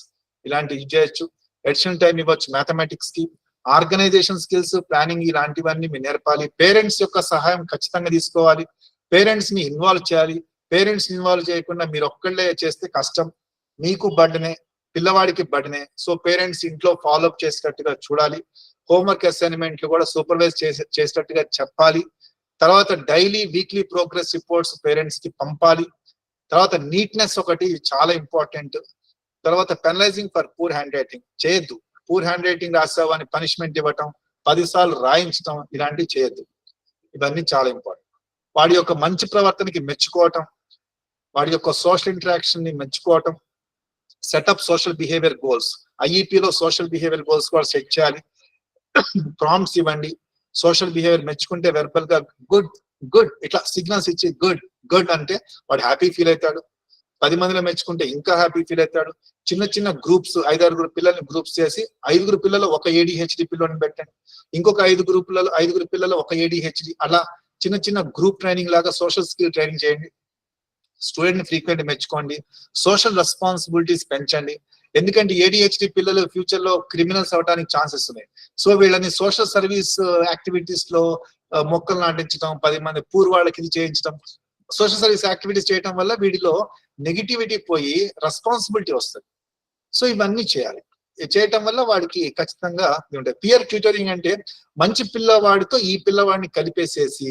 ఇలాంటివి యూజ్ చేయొచ్చు. అడిషనల్ టైం ఇవ్వచ్చు మ్యాథమెటిక్స్ కి. ఆర్గనైజేషన్ స్కిల్స్, ప్లానింగ్ ఇలాంటివన్నీ మీరు నేర్పాలి. పేరెంట్స్ యొక్క సహాయం ఖచ్చితంగా తీసుకోవాలి. పేరెంట్స్ ని ఇన్వాల్వ్ చేయాలి. పేరెంట్స్ ఇన్వాల్వ్ చేయకుండా మీరు ఒక్కళ్ళే చేస్తే కష్టం, మీకు బర్డనే, పిల్లవాడికి బర్డనే. సో పేరెంట్స్ ఇంట్లో ఫాలోఅప్ చేసేటట్టుగా చూడాలి. హోంవర్క్ అసైన్మెంట్లు కూడా సూపర్వైజ్ చేసేటట్టుగా చెప్పాలి. తర్వాత daily weekly progress reports parents కి పంపాలి. తర్వాత నీట్నెస్ ఒకటి చాలా ఇంపార్టెంట్. తర్వాత పెనలైజింగ్ ఫర్ పూర్ హ్యాండ్ రైటింగ్ చేయొద్దు. పూర్ హ్యాండ్ రైటింగ్ రాసావు అని పనిష్మెంట్ ఇవ్వటం, 10 సార్లు రాయించడం, ఇలాంటివి చేయొద్దు. ఇవన్నీ చాలా ఇంపార్టెంట్. వాడి యొక్క మంచి ప్రవర్తనకి మెచ్చుకోవటం, వాడి యొక్క సోషల్ ఇంటరాక్షన్ ని మెచ్చుకోవటం. Setup social behaviour goals. ఐఈపీలో సోషల్ బిహేవియర్ గోల్స్ కూడా సెట్ చేయాలి. ప్రాంప్ట్స్ ఇవ్వండి. సోషల్ బిహేవియర్ మెచ్చుకుంటే వెర్బల్ గా గుడ్ గుడ్ ఇట్లా సిగ్నల్స్ ఇచ్చి గుడ్ అంటే వాడు హ్యాపీ ఫీల్ అవుతాడు. 10 మందిలో మెచ్చుకుంటే ఇంకా హ్యాపీ ఫీల్ అవుతాడు. చిన్న గ్రూప్స్, 5-6 పిల్లల్ని గ్రూప్స్ చేసి 5 పిల్లలు ఒక ADHD పిల్లని పెట్టండి, ఇంకొక 5 పిల్లలు ఒక ADHD, అలా చిన్న గ్రూప్ ట్రైనింగ్ లాగా సోషల్ స్కిల్ ట్రైనింగ్ చేయండి. స్టూడెంట్ ని ఫ్రీక్వెంట్ మెచ్చుకోండి. సోషల్ రెస్పాన్సిబిలిటీస్ పెంచండి. ఎందుకంటే ADHD పిల్లలు ఫ్యూచర్ లో క్రిమినల్స్ అవడానికి ఛాన్సెస్ ఉన్నాయి. సో వీళ్ళని సోషల్ సర్వీస్ యాక్టివిటీస్ లో మొక్కలు నాటించడం, 10 మంది పూర్ వాళ్ళకి ఇది చేయించడం, సోషల్ సర్వీస్ యాక్టివిటీస్ చేయడం వల్ల వీడిలో నెగిటివిటీ పోయి రెస్పాన్సిబిలిటీ వస్తుంది. సో ఇవన్నీ చేయాలి. చేయటం వల్ల వాడికి ఖచ్చితంగా ఉంటాయి. పియర్ ట్యూటరింగ్ అంటే మంచి పిల్లవాడితో ఈ పిల్లవాడిని కలిపేసేసి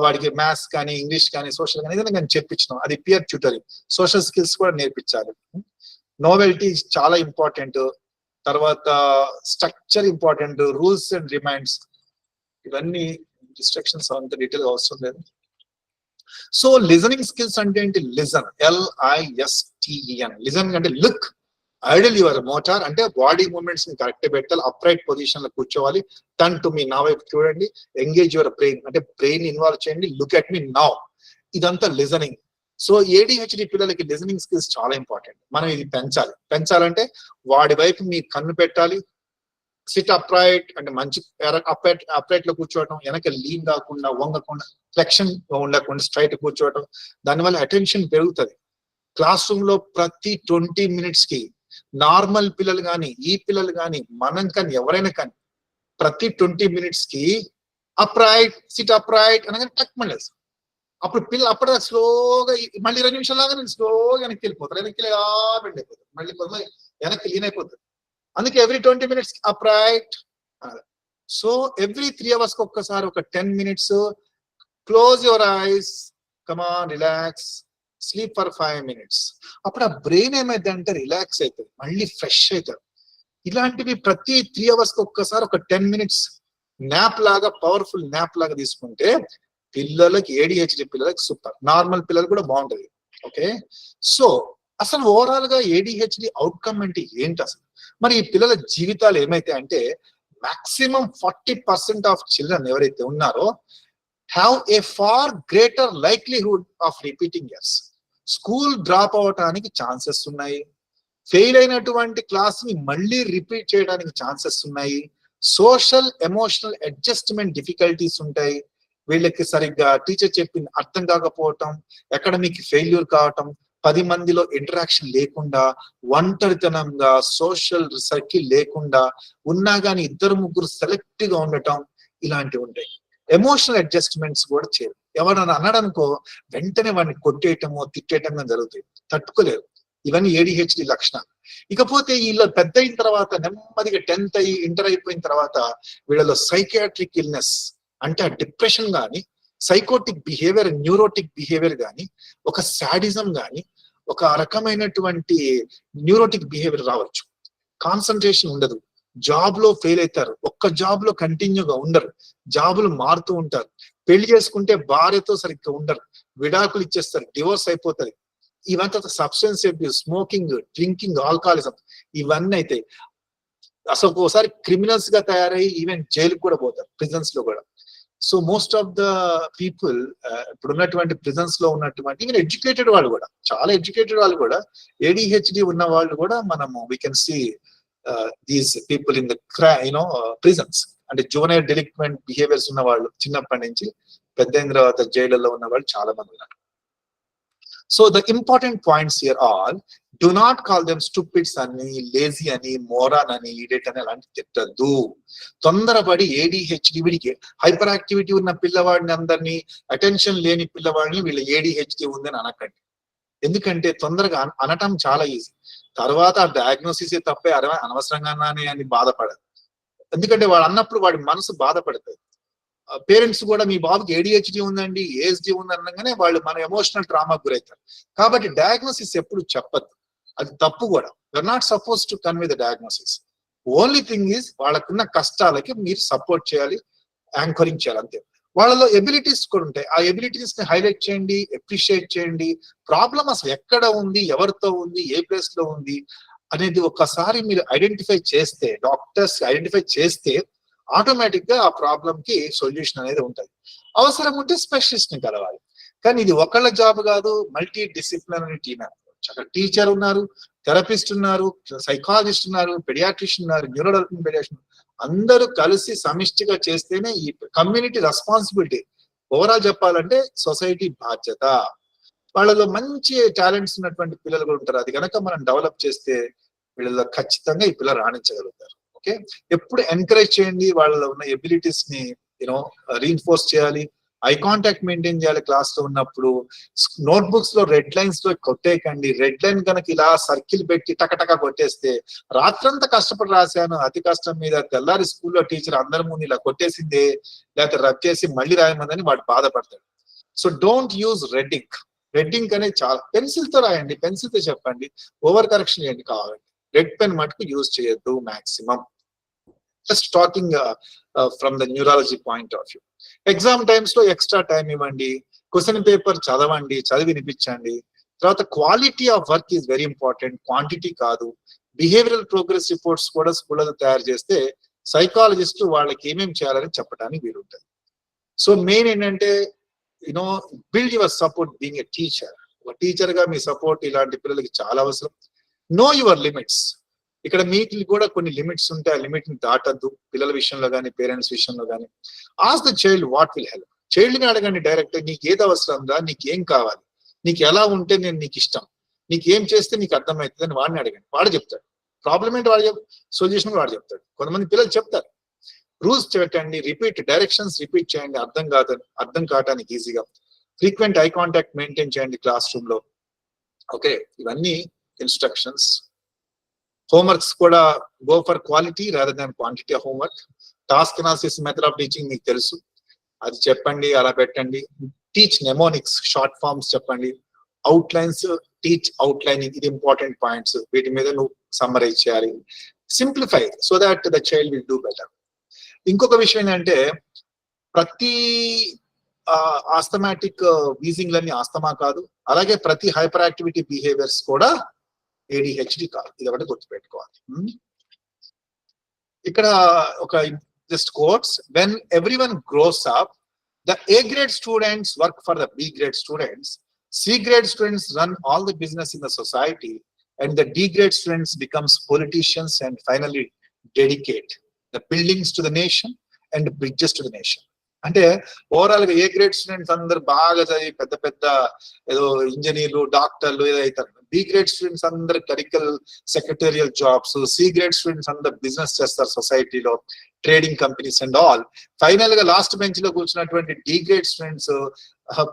వాడికి మ్యాథ్స్ కానీ ఇంగ్లీష్ కానీ సోషల్ కానీ ఏదైనా కానీ చెప్పించడం, అది పియర్ ట్యూటరింగ్. సోషల్ స్కిల్స్ కూడా నేర్పించాలి. నోవెల్టీ చాలా ఇంపార్టెంట్. తర్వాత structure important, rules and reminds, ఇవన్నీ డిస్ట్రక్షన్స్ అంత డీటెయిల్ అవసరం లేదు. సో లిజనింగ్ స్కిల్స్ అంటే ఏంటి? Listen, LISTEN. లిజన్ అంటే లుక్, ఐడల్ యువర్ మోటార్ అంటే బాడీ మూవ్మెంట్స్ ని కరెక్ట్ పెట్టాలి, అప్రైట్ పొజిషన్ లో కూర్చోవాలి, టర్న్ టు మీ, నా వైపు చూడండి, ఎంగేజ్ యువర్ బ్రెయిన్ అంటే బ్రెయిన్ ఇన్వాల్వ్ చేయండి, లుక్ అట్ మీ నౌ, ఇదంతా లిజనింగ్. సో ADHD పిల్లలకి లిజనింగ్ స్కిల్స్ చాలా ఇంపార్టెంట్. మనం ఇది పెంచాలంటే వాడి వైపు మీ కన్ను పెట్టాలి, సిట్ అప్రైట్ అంటే మంచి అప్రైట్ లో కూర్చోవటం, వెనక లీన్ కాకుండా వంగకుండా ఫ్లెక్షన్ ఉండకుండా స్ట్రైట్ కూర్చోవటం, దానివల్ల అటెన్షన్ పెరుగుతుంది. క్లాస్ రూమ్ లో ప్రతి 20 minutes కి నార్మల్ పిల్లలు కానీ ఈ పిల్లలు కానీ మనం కానీ ఎవరైనా కానీ ప్రతి 20 minutes కి అప్రైట్, సిట్ అప్రైట్ అనగానే టక్ మళ్ళీ అప్పుడు అప్పుడు స్లోగా మళ్ళీ 2 నిమిషాలాగా నేను స్లోగా వెనక్కి వెళ్ళిపోతాను, వెనక్కి బెండ్ అయిపోతుంది, మళ్ళీ కొంత వెనక్కి లీన్ అయిపోతుంది. అందుకే every 20 minutes upright. So every 3 hours కి ఒక్కసారి ఒక 10 minutes close your eyes, come on relax, sleep for 5 minutes. అప్పుడు ఆ బ్రెయిన్ ఏమైందంటే రిలాక్స్ అవుతుంది, మళ్ళీ ఫ్రెష్ అవుతుంది. ఇలాంటివి ప్రతి 3 hours కి ఒక్కసారి ఒక 10 minutes న్యాప్ లాగా, పవర్ఫుల్ న్యాప్ లాగా తీసుకుంటే పిల్లలకి ADHD పిల్లలకి సూపర్, నార్మల్ పిల్లలు కూడా బాగుంటది. ఓకే, సో అసలు ఓవరాల్ గా ADHD అవుట్కమ్ అంటే ఏంటి అసలు? మరి ఈ పిల్లల జీవితాలు ఏమైతే అంటే మాక్సిమం 40% ఆఫ్ చిల్డ్రన్ ఎవరైతే ఉన్నారో have a far greater likelihood of repeating years. School drop అవటానికి ఛాన్సెస్ ఉన్నాయి, ఫెయిల్ అయినటువంటి క్లాస్ ని మళ్ళీ రిపీట్ చేయడానికి ఛాన్సెస్ ఉన్నాయి, సోషల్ ఎమోషనల్ అడ్జస్ట్మెంట్ డిఫికల్టీస్ ఉంటాయి, వీళ్ళకి సరిగ్గా టీచర్ చెప్పింది అర్థం కాకపోవటం, అకాడమిక్ ఫెయిల్యూర్ కావటం, 10 మందిలో ఇంటరాక్షన్ లేకుండా, ఒంటరితనంగా, సోషల్ సర్కిల్ లేకుండా, ఉన్నా కానీ 2-3 సెలెక్ట్ గా ఉండటం, ఇలాంటివి ఉంటాయి. ఎమోషనల్ అడ్జస్ట్మెంట్స్ కూడా చేయరు. ఎవరన్నా అన్నాడనుకో వెంటనే వాడిని కొట్టేయటమో తిట్టేయటమో జరుగుతాయి, తట్టుకోలేరు. ఇవన్నీ ADHD లక్షణాలు. ఇకపోతే వీళ్ళ పెద్ద అయిన తర్వాత నెమ్మదిగా 10th అయ్యి ఇంటర్ అయిపోయిన తర్వాత వీళ్ళలో సైకియాట్రిక్ ఇల్నెస్ అంటే డిప్రెషన్ కానీ, సైకోటిక్ బిహేవియర్, న్యూరోటిక్ బిహేవియర్ కానీ, ఒక సాడిజం కానీ, ఒక రకమైనటువంటి న్యూరోటిక్ బిహేవియర్ రావచ్చు. కాన్సన్ట్రేషన్ ఉండదు, జాబ్ లో ఫెయిల్ అవుతారు, ఒక్క జాబ్ లో కంటిన్యూగా ఉండరు, జాబులు మారుతూ ఉంటారు, పెళ్లి చేసుకుంటే భార్యతో సరిగ్గా ఉండరు, విడాకులు ఇచ్చేస్తారు, డివోర్స్ అయిపోతుంది. ఇవంతా substance abuse, smoking, drinking, alcoholism, ఇవన్నీ అయితే అసలు ఒక్కోసారి క్రిమినల్స్ గా తయారై ఈవెన్ జైలుకు కూడా పోతారు, ప్రిజన్స్ లో కూడా. So most of the people ఇప్పుడు ఉన్నటువంటి ప్రిజన్స్ లో ఉన్నటువంటి ఈవెన్ ఎడ్యుకేటెడ్ వాళ్ళు కూడా, చాలా ఎడ్యుకేటెడ్ వాళ్ళు కూడా, ADHD ఉన్న వాళ్ళు కూడా మనము we can see these people in the prisons. అంటే జూనియర్ డెలిక్వెంట్ బిహేవియర్స్ ఉన్న వాళ్ళు చిన్నప్పటి నుంచి పెద్ద అయిన తర్వాత జైళ్ళలో ఉన్న వాళ్ళు చాలా మంది ఉన్నారు. So the important points here all, do not call them stupids అని, లేజీ అని, మోరాన్ అని, ఈడెట్ అని అలాంటి తిట్టద్దు. తొందరపడి ADHD వీడికి హైపర్ యాక్టివిటీ ఉన్న పిల్లవాడిని అందరినీ, అటెన్షన్ లేని పిల్లవాడిని వీళ్ళ ADHD ఉందని అనకండి. ఎందుకంటే తొందరగా అనటం చాలా ఈజీ, తర్వాత ఆ డయాగ్నోసిస్ తప్పే అనవసరంగా అని బాధపడదు. ఎందుకంటే వాడు అన్నప్పుడు వాడి మనసు బాధపడుతుంది. పేరెంట్స్ కూడా మీ బాబుకి ADHD ఉందండి, ASD ఉంది అనగానే వాళ్ళు మన ఎమోషనల్ ట్రామాకు గురవుతారు. కాబట్టి డయాగ్నోసిస్ ఎప్పుడు చెప్పద్దు, అది తప్పు కూడా. You're not suppose to convey the diagnosis. Only thing is వాళ్ళకున్న కష్టాలకి మీరు సపోర్ట్ చేయాలి, యాంకరింగ్ చేయాలి, అంతే. వాళ్ళలో ఎబిలిటీస్ కూడా ఉంటాయి, ఆ ఎబిలిటీస్ ని హైలైట్ చేయండి, అప్రిషియేట్ చేయండి. ప్రాబ్లం అసలు ఎక్కడ ఉంది, ఎవరితో ఉంది, ఏ ప్లేస్ లో ఉంది అనేది ఒక్కసారి మీరు ఐడెంటిఫై చేస్తే, డాక్టర్స్ ఐడెంటిఫై చేస్తే ఆటోమేటిక్ గా ఆ ప్రాబ్లం కి సొల్యూషన్ అనేది ఉంటుంది. అవసరం ఉంటే స్పెషలిస్ట్ ని కలవాలి. కానీ ఇది ఒకళ్ళ జాబ్ కాదు, మల్టీ డిసిప్లినరీ టీమ్ అప్రోచ్. అక్కడ టీచర్ ఉన్నారు, థెరపిస్ట్ ఉన్నారు, సైకాలజిస్ట్ ఉన్నారు, పెడియాట్రిషియన్ ఉన్నారు, న్యూరో డెవలప్మెంట్ పెడియాట్రిషియన్, అందరూ కలిసి సమిష్టిగా చేస్తేనే ఈ కమ్యూనిటీ రెస్పాన్సిబిలిటీ. ఓవరాల్ చెప్పాలంటే సొసైటీ బాధ్యత. వాళ్ళలో మంచి టాలెంట్స్ ఉన్నటువంటి పిల్లలు కూడా ఉంటారు, అది కనుక మనం డెవలప్ చేస్తే వీళ్ళలో ఖచ్చితంగా ఈ పిల్లలు రాణించగలుగుతారు. ఓకే, ఎప్పుడు ఎంకరేజ్ చేయండి, వాళ్ళలో ఉన్న ఎబిలిటీస్ ని రీఇన్ఫోర్స్ చేయాలి, ఐ కాంటాక్ట్ మెయింటైన్ చేయాలి క్లాస్ లో ఉన్నప్పుడు. నోట్ బుక్స్ లో రెడ్ లైన్స్ లో కొట్టేయకండి. రెడ్ లైన్ కనుక ఇలా సర్కిల్ పెట్టి టకటక కొట్టేస్తే రాత్రంతా కష్టపడి రాశాను అతి కష్టం మీద, తెల్లారి స్కూల్లో టీచర్ అందరి ముందు ఇలా కొట్టేసిందే లేకపోతే రబ్ చేసి మళ్ళీ రాయమందని వాడు బాధపడతాడు. So don't use red ink. Red ink అనేది చాలా, పెన్సిల్ తో రాయండి, పెన్సిల్ తో చెప్పండి, ఓవర్ కరెక్షన్ చేయండి కావాలండి. రెడ్ పెన్ మటుకు యూజ్ చేయొద్దు maximum. Just talking from the neurology point of view. Exam times లో ఎక్స్ట్రా టైం ఇవ్వండి, క్వశ్చన్ పేపర్ చదవండి, చదివి వినిపించండి. తర్వాత quality of work is very important, quantity కాదు. బిహేవియరల్ ప్రోగ్రెస్ రిపోర్ట్స్ కూడా స్కూళ్ళలో తయారు చేస్తే సైకాలజిస్ట్ వాళ్ళకి ఏమేమి చేయాలని చెప్పడానికి వీలుంటుంది. సో మెయిన్ ఏంటంటే you know build your support being a teacher. ఒక టీచర్ గా మీ సపోర్ట్ ఇలాంటి పిల్లలకి చాలా అవసరం. Know your limits. ఇక్కడ మీకు కూడా కొన్ని లిమిట్స్ ఉంటాయి, ఆ లిమిట్ ని దాటద్దు పిల్లల విషయంలో కానీ పేరెంట్స్ విషయంలో కానీ. Ask the child what will help. Child ని అడగండి డైరెక్ట్, నీకు ఏది అవసరం రా, నీకు ఏం కావాలి, నీకు ఎలా ఉంటే నేను నీకు ఇష్టం, నీకు ఏం చేస్తే నీకు అర్థమవుతుంది అని వాడిని అడగండి. వాడు చెప్తాడు ప్రాబ్లం ఏంటి, వాడు సొల్యూషన్ వాడు చెప్తాడు. కొంతమంది పిల్లలు చెప్తారు. రూల్స్ పెట్టండి, రిపీట్ డైరెక్షన్స్ రిపీట్ చేయండి, అర్థం కావటానికి ఈజీగా. ఫ్రీక్వెంట్ ఐ కాంటాక్ట్ మెయింటైన్ చేయండి క్లాస్ రూమ్ లో. ఓకే, ఇవన్నీ ఇన్స్ట్రక్షన్స్. హోంవర్క్స్ కూడా go for quality rather than quantity of homework. Task analysis method of teaching మీకు తెలుసు, అది చెప్పండి, అలా పెట్టండి. టీచ్ నెమోనిక్స్, షార్ట్ ఫార్మ్స్ చెప్పండి. అవుట్లైన్స్, టీచ్ అవుట్లైనింగ్, ఇది ఇంపార్టెంట్ పాయింట్స్, వీటి మీద నువ్వు సమ్మరైజ్ చేయాలి. Simplify so that the child will do better. ఇంకొక విషయం ఏంటంటే ప్రతి ఆస్థమాటిక్ వీజింగ్లన్నీ ఆస్తమా కాదు, అలాగే ప్రతి హైపర్ యాక్టివిటీ బిహేవియర్స్ కూడా ADHD కాదు, ఇది ఒకటి గుర్తుపెట్టుకోవాలి. ఇక్కడ ఒక just quotes, when everyone grows up the A grade students work for the B grade students, C grade students run all the business in the society, and the D grade students becomes politicians and finally dedicate the buildings to the nation and bridges to the nation. అంటే overall గా A grade students అందరు బాగా చదివి పెద్ద పెద్ద ఏదో ఇంజనీర్లు, డాక్టర్లు ఏదో అవుతారు. B grade స్టూడెంట్స్ అందరు clerical secretarial jobs, C grade students అందరు బిజినెస్ చేస్తారు సొసైటీలో, trading companies and all. Final గా లాస్ట్ బెంచ్ లో కూర్చున్నటువంటి D grade స్టూడెంట్స్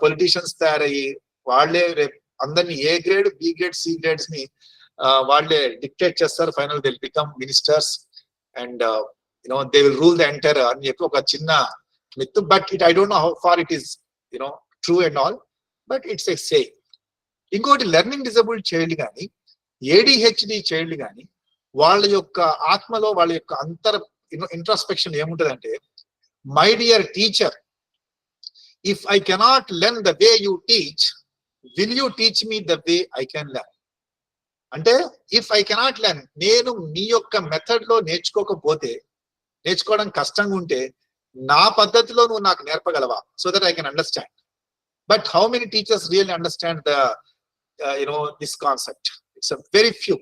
పొలిటీషియన్స్ తయారయ్యి వాళ్ళే రేపు అందరినీ A grade, B grade, C grades ని వాళ్ళే డిక్టేట్ చేస్తారు. Final they will become ministers and they will rule the entire అని చెప్పి ఒక చిన్న myth, but I don't know how far it is true and all, but it's a say. ఇంకోటి learning disabled child కానీ ADHD child కానీ వాళ్ళ యొక్క ఆత్మలో వాళ్ళ యొక్క ఇంట్రాస్పెక్షన్ ఏముంటదంటే, my dear teacher, if I cannot learn the way you teach, will you teach me the way I can learn. అంటే ఇఫ్ ఐ కెనాట్ లెర్న్, నేను నీ యొక్క మెథడ్ లో నేర్చుకోవడం కష్టంగా ఉంటే నా పద్ధతిలో నువ్వు నాకు నేర్పగలవా, so that I can understand. But how many teachers really understand the this concept? It's a very few.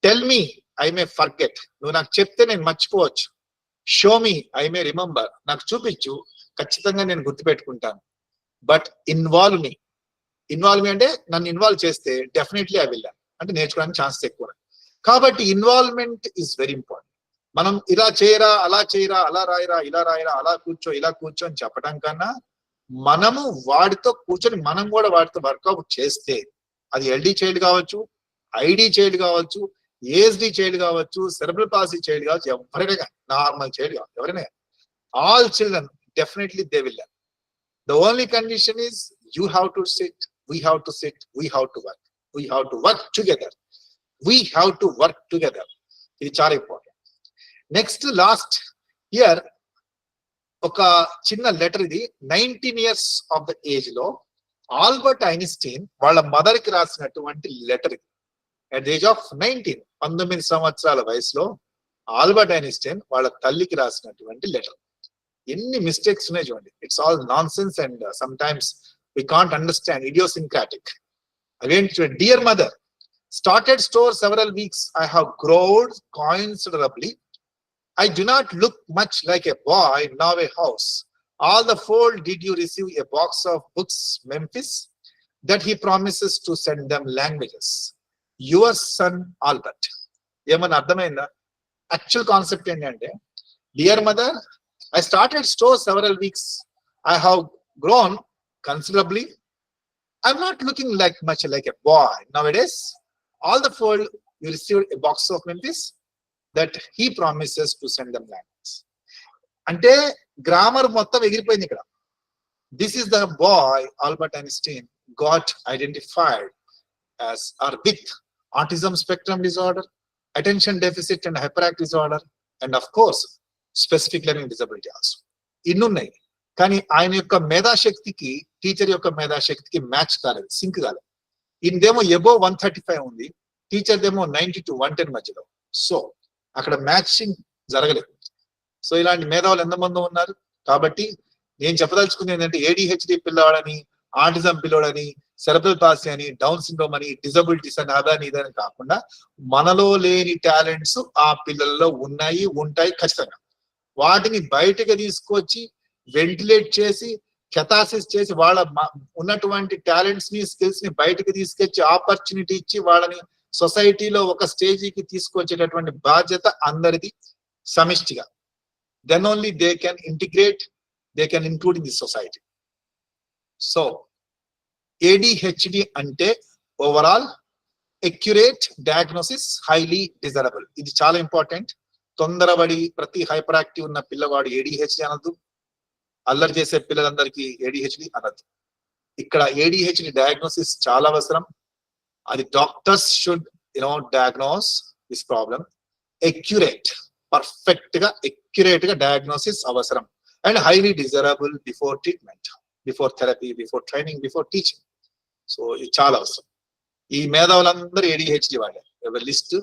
Tell me, I may forget. నువ్వు నాకు చెప్తే నేను మర్చిపోవచ్చు. Show me, I may remember. నాకు చూపించు, ఖచ్చితంగా నేను గుర్తుపెట్టుకుంటాను. బట్ ఇన్వాల్వ్ మీ అంటే నన్ను ఇన్వాల్వ్ చేస్తే డెఫినెట్లీ ఐ విల్ లెర్న్, అంటే నేర్చుకోవడానికి ఛాన్సెస్ ఎక్కువ. కాబట్టి ఇన్వాల్వ్మెంట్ ఈజ్ వెరీ ఇంపార్టెంట్. మనం ఇలా చేయరా, అలా చేయరా, అలా రాయరా, ఇలా రాయరా, అలా కూర్చో, ఇలా కూర్చో అని చెప్పడం కన్నా మనము వాడితో కూర్చొని మనం కూడా వాడితో వర్కౌట్ చేస్తే, అది LD చైల్డ్ కావచ్చు, ID చైల్డ్ కావచ్చు, ASD చైల్డ్ కావచ్చు, సెరెబ్రల్ పాలసీ చైల్డ్ కావచ్చు, ఎవరైనా, నార్మల్ చైల్డ్ కావచ్చు, ఎవరైనా, all children definitely they will learn. The only condition is you have to SIT, we have to SIT, we have to work, we have to work together, we have to work together. ఇది చాలా important. Next last year ఒక చిన్న letter, ఇది 19 years of the age లో Albert Einstein వాళ్ళ mother కి రాసినటువంటి letter. At the age of 19 సంవత్సరాల వయసులో ఆల్బర్ట్ ఐన్స్టీన్ వాళ్ళ తల్లికి రాసినటువంటి లెటర్. ఎన్ని మిస్టేక్స్ ఉన్నాయి చూడండి. It's all nonsense and sometimes we can't understand, idiosyncratic. Again, dear mother, started store several weeks, I have grown considerably. I do not look much like a boy, now a house. All the fold did you receive a box of books, Memphis, that he promises to send them languages. Your son, Albert. ఏమన్నా అర్థమైందా? Actual concept ఏంటంటే, dear mother, I started store several weeks, I have grown considerably. I'm not looking like much like a boy nowadays. All the world, you received a box of Memphis that he promises to send them lands. అంటే grammar మొత్తం ఎగిరిపోయింది ఇక్కడ. This is the boy Albert Einstein got identified as or with autism spectrum disorder, attention deficit and hyperactive disorder, and of course specific learning disability also. ఇన్నున్నాయి, కానీ ఆయన యొక్క మేధాశక్తికి teacher యొక్క మేధాశక్తికి match కాలేదు, sync కాలేదు. ఈయనదేమో ఎబో 135 ఉంది, టీచర్ దేమో 90 to 110 మధ్యలో. So అక్కడ matching జరగలేదు. సో ఇలాంటి మేధావులు ఎంతమంది ఉన్నారు. కాబట్టి నేను చెప్పదలుచుకుంది ఏంటంటే ఏడిహెచ్డి పిల్లవాడని, ఆటిజం పిల్లవాడని, సెరెబ్రల్ పాలసీ అని, డౌన్ సిండ్రోమ్ అని, డిజబిలిటీస్ అని, అదని ఇదని కాకుండా మనలో లేని టాలెంట్స్ ఆ పిల్లల్లో ఉన్నాయి, ఉంటాయి ఖచ్చితంగా. వాటిని బయటకు తీసుకొచ్చి వెంటిలేట్ చేసి కెథాసిస్ చేసి వాళ్ళ ఉన్నటువంటి టాలెంట్స్ ని, స్కిల్స్ ని బయటకు తీసుకొచ్చి ఆపర్చునిటీ ఇచ్చి వాళ్ళని సొసైటీలో ఒక స్టేజీకి తీసుకొచ్చేటటువంటి బాధ్యత అందరిది సమిష్టిగా. Then only they can integrate, they can include in the society. So ADHD ante overall accurate diagnosis, highly desirable. ఇది చాలా ఇంపార్టెంట్. తొందరపడి ప్రతి హైపర్ యాక్టివ్ ఉన్న పిల్లవాడు ADHD అనద్దు, అల్లరి చేసే పిల్లలందరికీ ADHD అనద్దు. ఇక్కడ ADHD డయాగ్నోసిస్ చాలా అవసరం. అది doctors should diagnose this problem. Accurate, perfect గా అక్యురేట్ గా డయాగ్నోసిస్ అవసరం. And highly desirable before treatment, before therapy, before training, before teaching. So ఇది చాలా అవసరం. ఈ మేధావులందరూ ADHD వాళ్ళే. List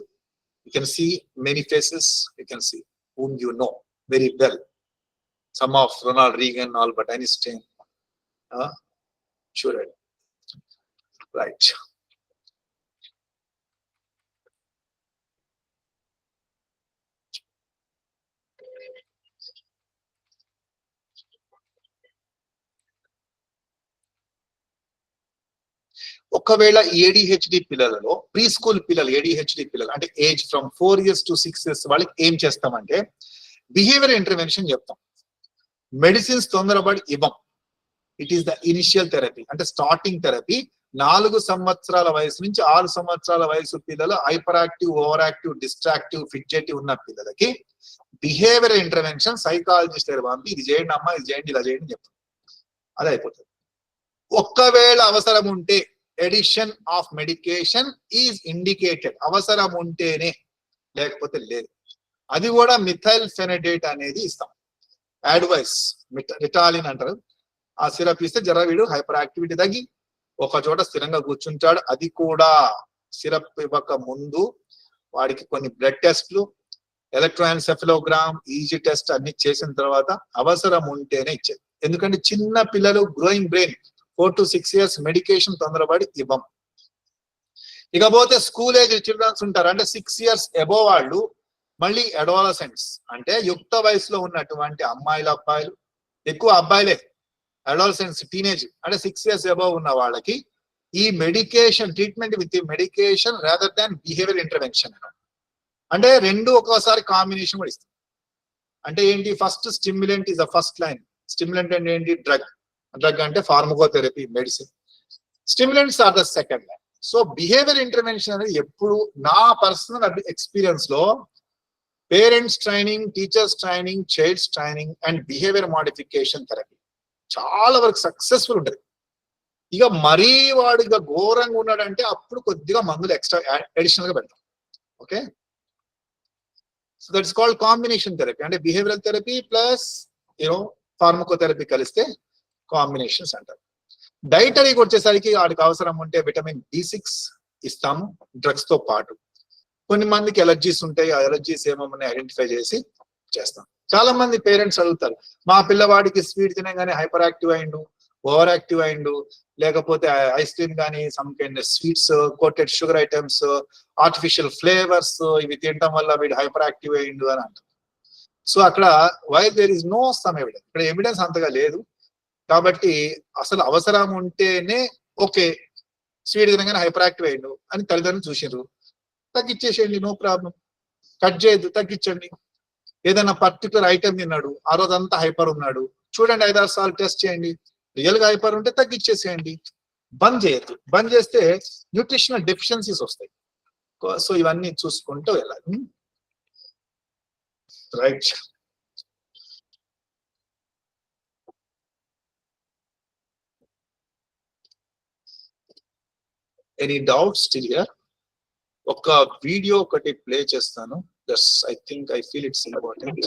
you can see many faces, you can see whom you know very well. Some of Ronald Reagan, Albert Einstein, sure, right. ఒకవేళ ADHD పిల్లలలో, pre school పిల్లలు, ADHD పిల్లలు అంటే age from 4 years to 6 years వాళ్ళకి ఏం చేస్తామంటే behaviour intervention చెప్తాం. Medicines తొందరపడి ఇవ్వం. It is the initial therapy, అంటే స్టార్టింగ్ థెరపీ. 4 సంవత్సరాల వయసు నుంచి 6 సంవత్సరాల వయసు పిల్లలు hyperactive, overactive, distractive, fidgetive ఉన్న పిల్లలకి బిహేవియర్ ఇంటర్వెన్షన్ సైకాలజిస్ట్ దగ్గర పంపి ఇది చేయండి అమ్మా, ఇది చేయండి, ఇలా చేయండి చెప్తాం. అదే అయిపోతుంది. ఒక్కవేళ అవసరం ఉంటే addition of medication is indicated. అవసరం ఉంటేనే, లేకపోతే లేదు. అది కూడా మిథైల్ ఫెనడేట్ అనేది ఇస్తాం. అడ్వైస్ రిటాలిన్ అంటారు. ఆ సిరప్ ఇస్తే జర వీడు హైపర్ యాక్టివిటీ తగ్గి ఒక చోట స్థిరంగా కూర్చుంటాడు. అది కూడా సిరప్ ఇవ్వక ముందు వాడికి కొన్ని బ్లడ్ టెస్ట్లు, ఎలక్ట్రోఎన్సెఫలోగ్రామ్, ఈజీ టెస్ట్ అన్ని చేసిన తర్వాత అవసరం ఉంటేనే ఇచ్చేది. ఎందుకంటే చిన్న పిల్లలు, growing brain, 4 to 6 years medication తొందరపడి ఇవ్వం. ఇకపోతే స్కూల్ ఏజ్ చిల్డ్రన్స్ ఉంటారు, అంటే 6 years అబోవ్ వాళ్ళు, మళ్ళీ అడాలసెంట్స్ అంటే యుక్త వయసులో ఉన్నటువంటి అమ్మాయిలు, అబ్బాయిలు, ఎక్కువ అబ్బాయిలే, అడాలసెంట్స్, టీనేజ్ అంటే 6 years అబోవ్ ఉన్న వాళ్ళకి ఈ medication treatment with medication rather than behaviour intervention. అంటే రెండు ఒక్కోసారి కాంబినేషన్ కూడా ఇస్తాం. అంటే ఏంటి, first stimulant is the first line. Stimulant అంటే ఏంటి, డ్రగ్ అంటే pharmacotherapy, medicine. Stimulants are the second line. So behaviour intervention అనేది ఎప్పుడు నా పర్సనల్ ఎక్స్పీరియన్స్ లో parents training, teachers training, childs training and behaviour modification therapy చాలా వరకు సక్సెస్ఫుల్ ఉంటుంది. ఇక మరీ వాడు ఇక ఘోరంగా ఉన్నాడంటే అప్పుడు కొద్దిగా మందులు ఎక్స్ట్రా అడిషనల్ గా పెడతాం. Okay, so that's called combination therapy. అంటే బిహేవియరల్ థెరపీ ప్లస్ ఫార్మకోథెరపీ కలిస్తే కాంబినేషన్స్ అంటారు. డైటరీకి వచ్చేసరికి వాడికి అవసరం ఉంటే విటమిన్ B6 ఇస్తాము డ్రగ్స్ తో పాటు. కొన్ని మందికి ఎలర్జీస్ ఉంటాయి, ఆ ఎలర్జీస్ ఏమన్నా ఐడెంటిఫై చేసి చేస్తాం. చాలా మంది పేరెంట్స్ అడుగుతారు, మా పిల్లవాడికి స్వీట్ తినగానే హైపర్ యాక్టివ్ అయిండు, ఓవర్ యాక్టివ్ అయిండు, లేకపోతే ఐస్ క్రీమ్ కానీ some kind sweets, coated sugar items, artificial flavours ఇవి తినడం వల్ల వీడు హైపర్ యాక్టివ్ అయిండు అని అంటారు. సో అక్కడ why there is no some evidence, ఇక్కడ ఎవిడెన్స్ అంతగా లేదు. కాబట్టి అసలు అవసరం ఉంటేనే ఓకే, స్వీట్ తినగానే హైపర్ యాక్టివ్ అయ్యిండు అని తల్లిదండ్రులు చూసారు, తగ్గించేసేయండి, నో ప్రాబ్లం. కట్ చేయొద్దు, తగ్గించండి. ఏదైనా పర్టికులర్ ఐటమ్ తిన్నాడు, ఆ రోజు అంతా హైపర్ ఉన్నాడు, చూడండి 5-6 సార్లు టెస్ట్ చేయండి, రియల్ గా హైపర్ ఉంటే తగ్గించేసేయండి, బంద్ చేయొద్దు. బంద్ చేస్తే న్యూట్రిషనల్ డెఫిషియన్సీస్ వస్తాయి. సో ఇవన్నీ చూసుకుంటూ వెళ్ళాలి. Right. Any doubts still here? ఒక వీడియో ఒకటి ప్లే చేస్తాను. That's I think I feel it's important.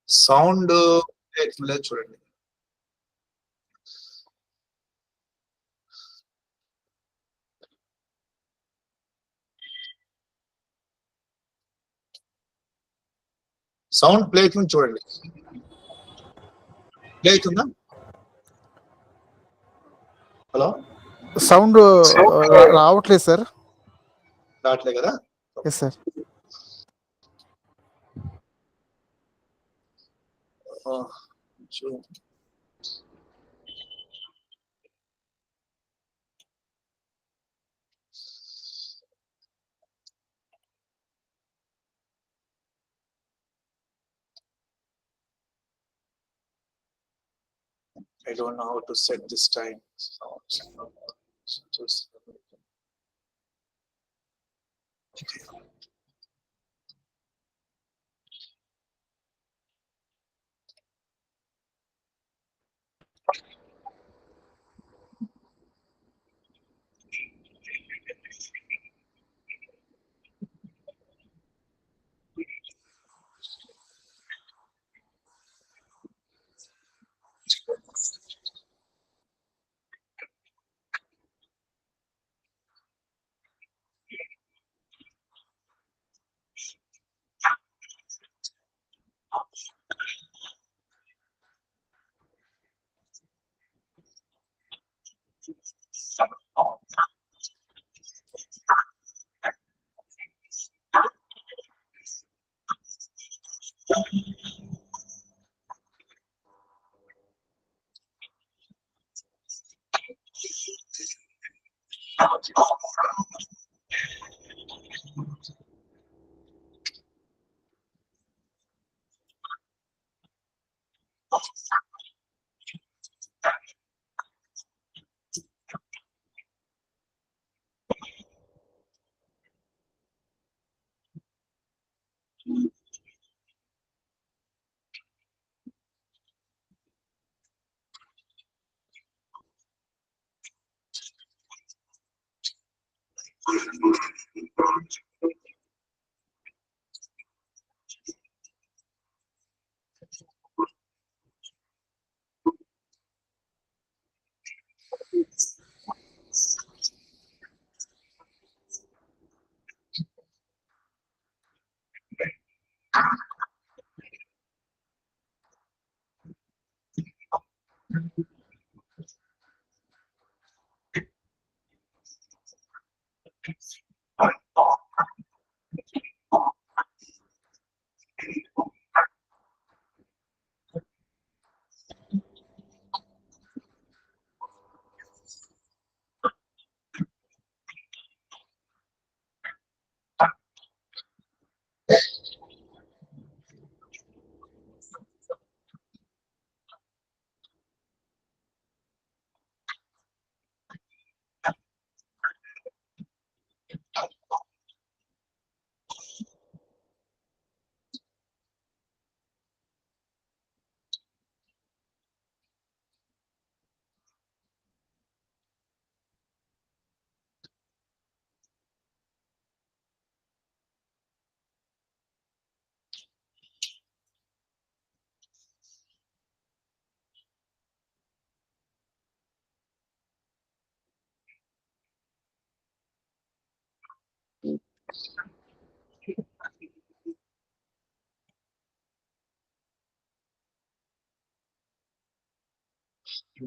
Sound లేదు చూడండి. సౌండ్ ప్లే అవుతుంది చూడండి. ప్లే అవుతుందా? హలో, సౌండ్ రావట్లేదు సార్. రావట్లే కదా? Yes sir. I don't know how to set this time. Okay.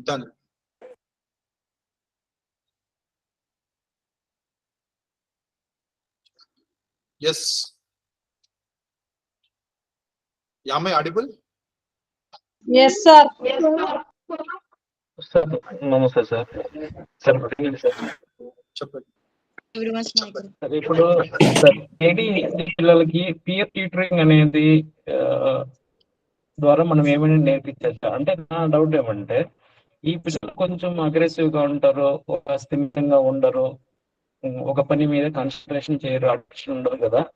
Done. Yes. Am I audible? Yes, sir. Sir నమస్తే sir. Sir good evening sir. చెప్పండి. సరే, ఇప్పుడు ADHD పిల్లలకి పియర్ ట్యూటరింగ్ అనేది ఆ, ద్వారా మనం ఏమైనా నేర్పించచ్చా? అంటే నా డౌట్ ఏమంటే, ఈ పిల్లలు కొంచెం అగ్రెసివ్ గా ఉంటారు, ఒక స్థిమితంగా ఉండరు, ఒక పని మీద కాన్సన్ట్రేషన్ చేయరు, అటెన్షన్ ఉండదు కదా.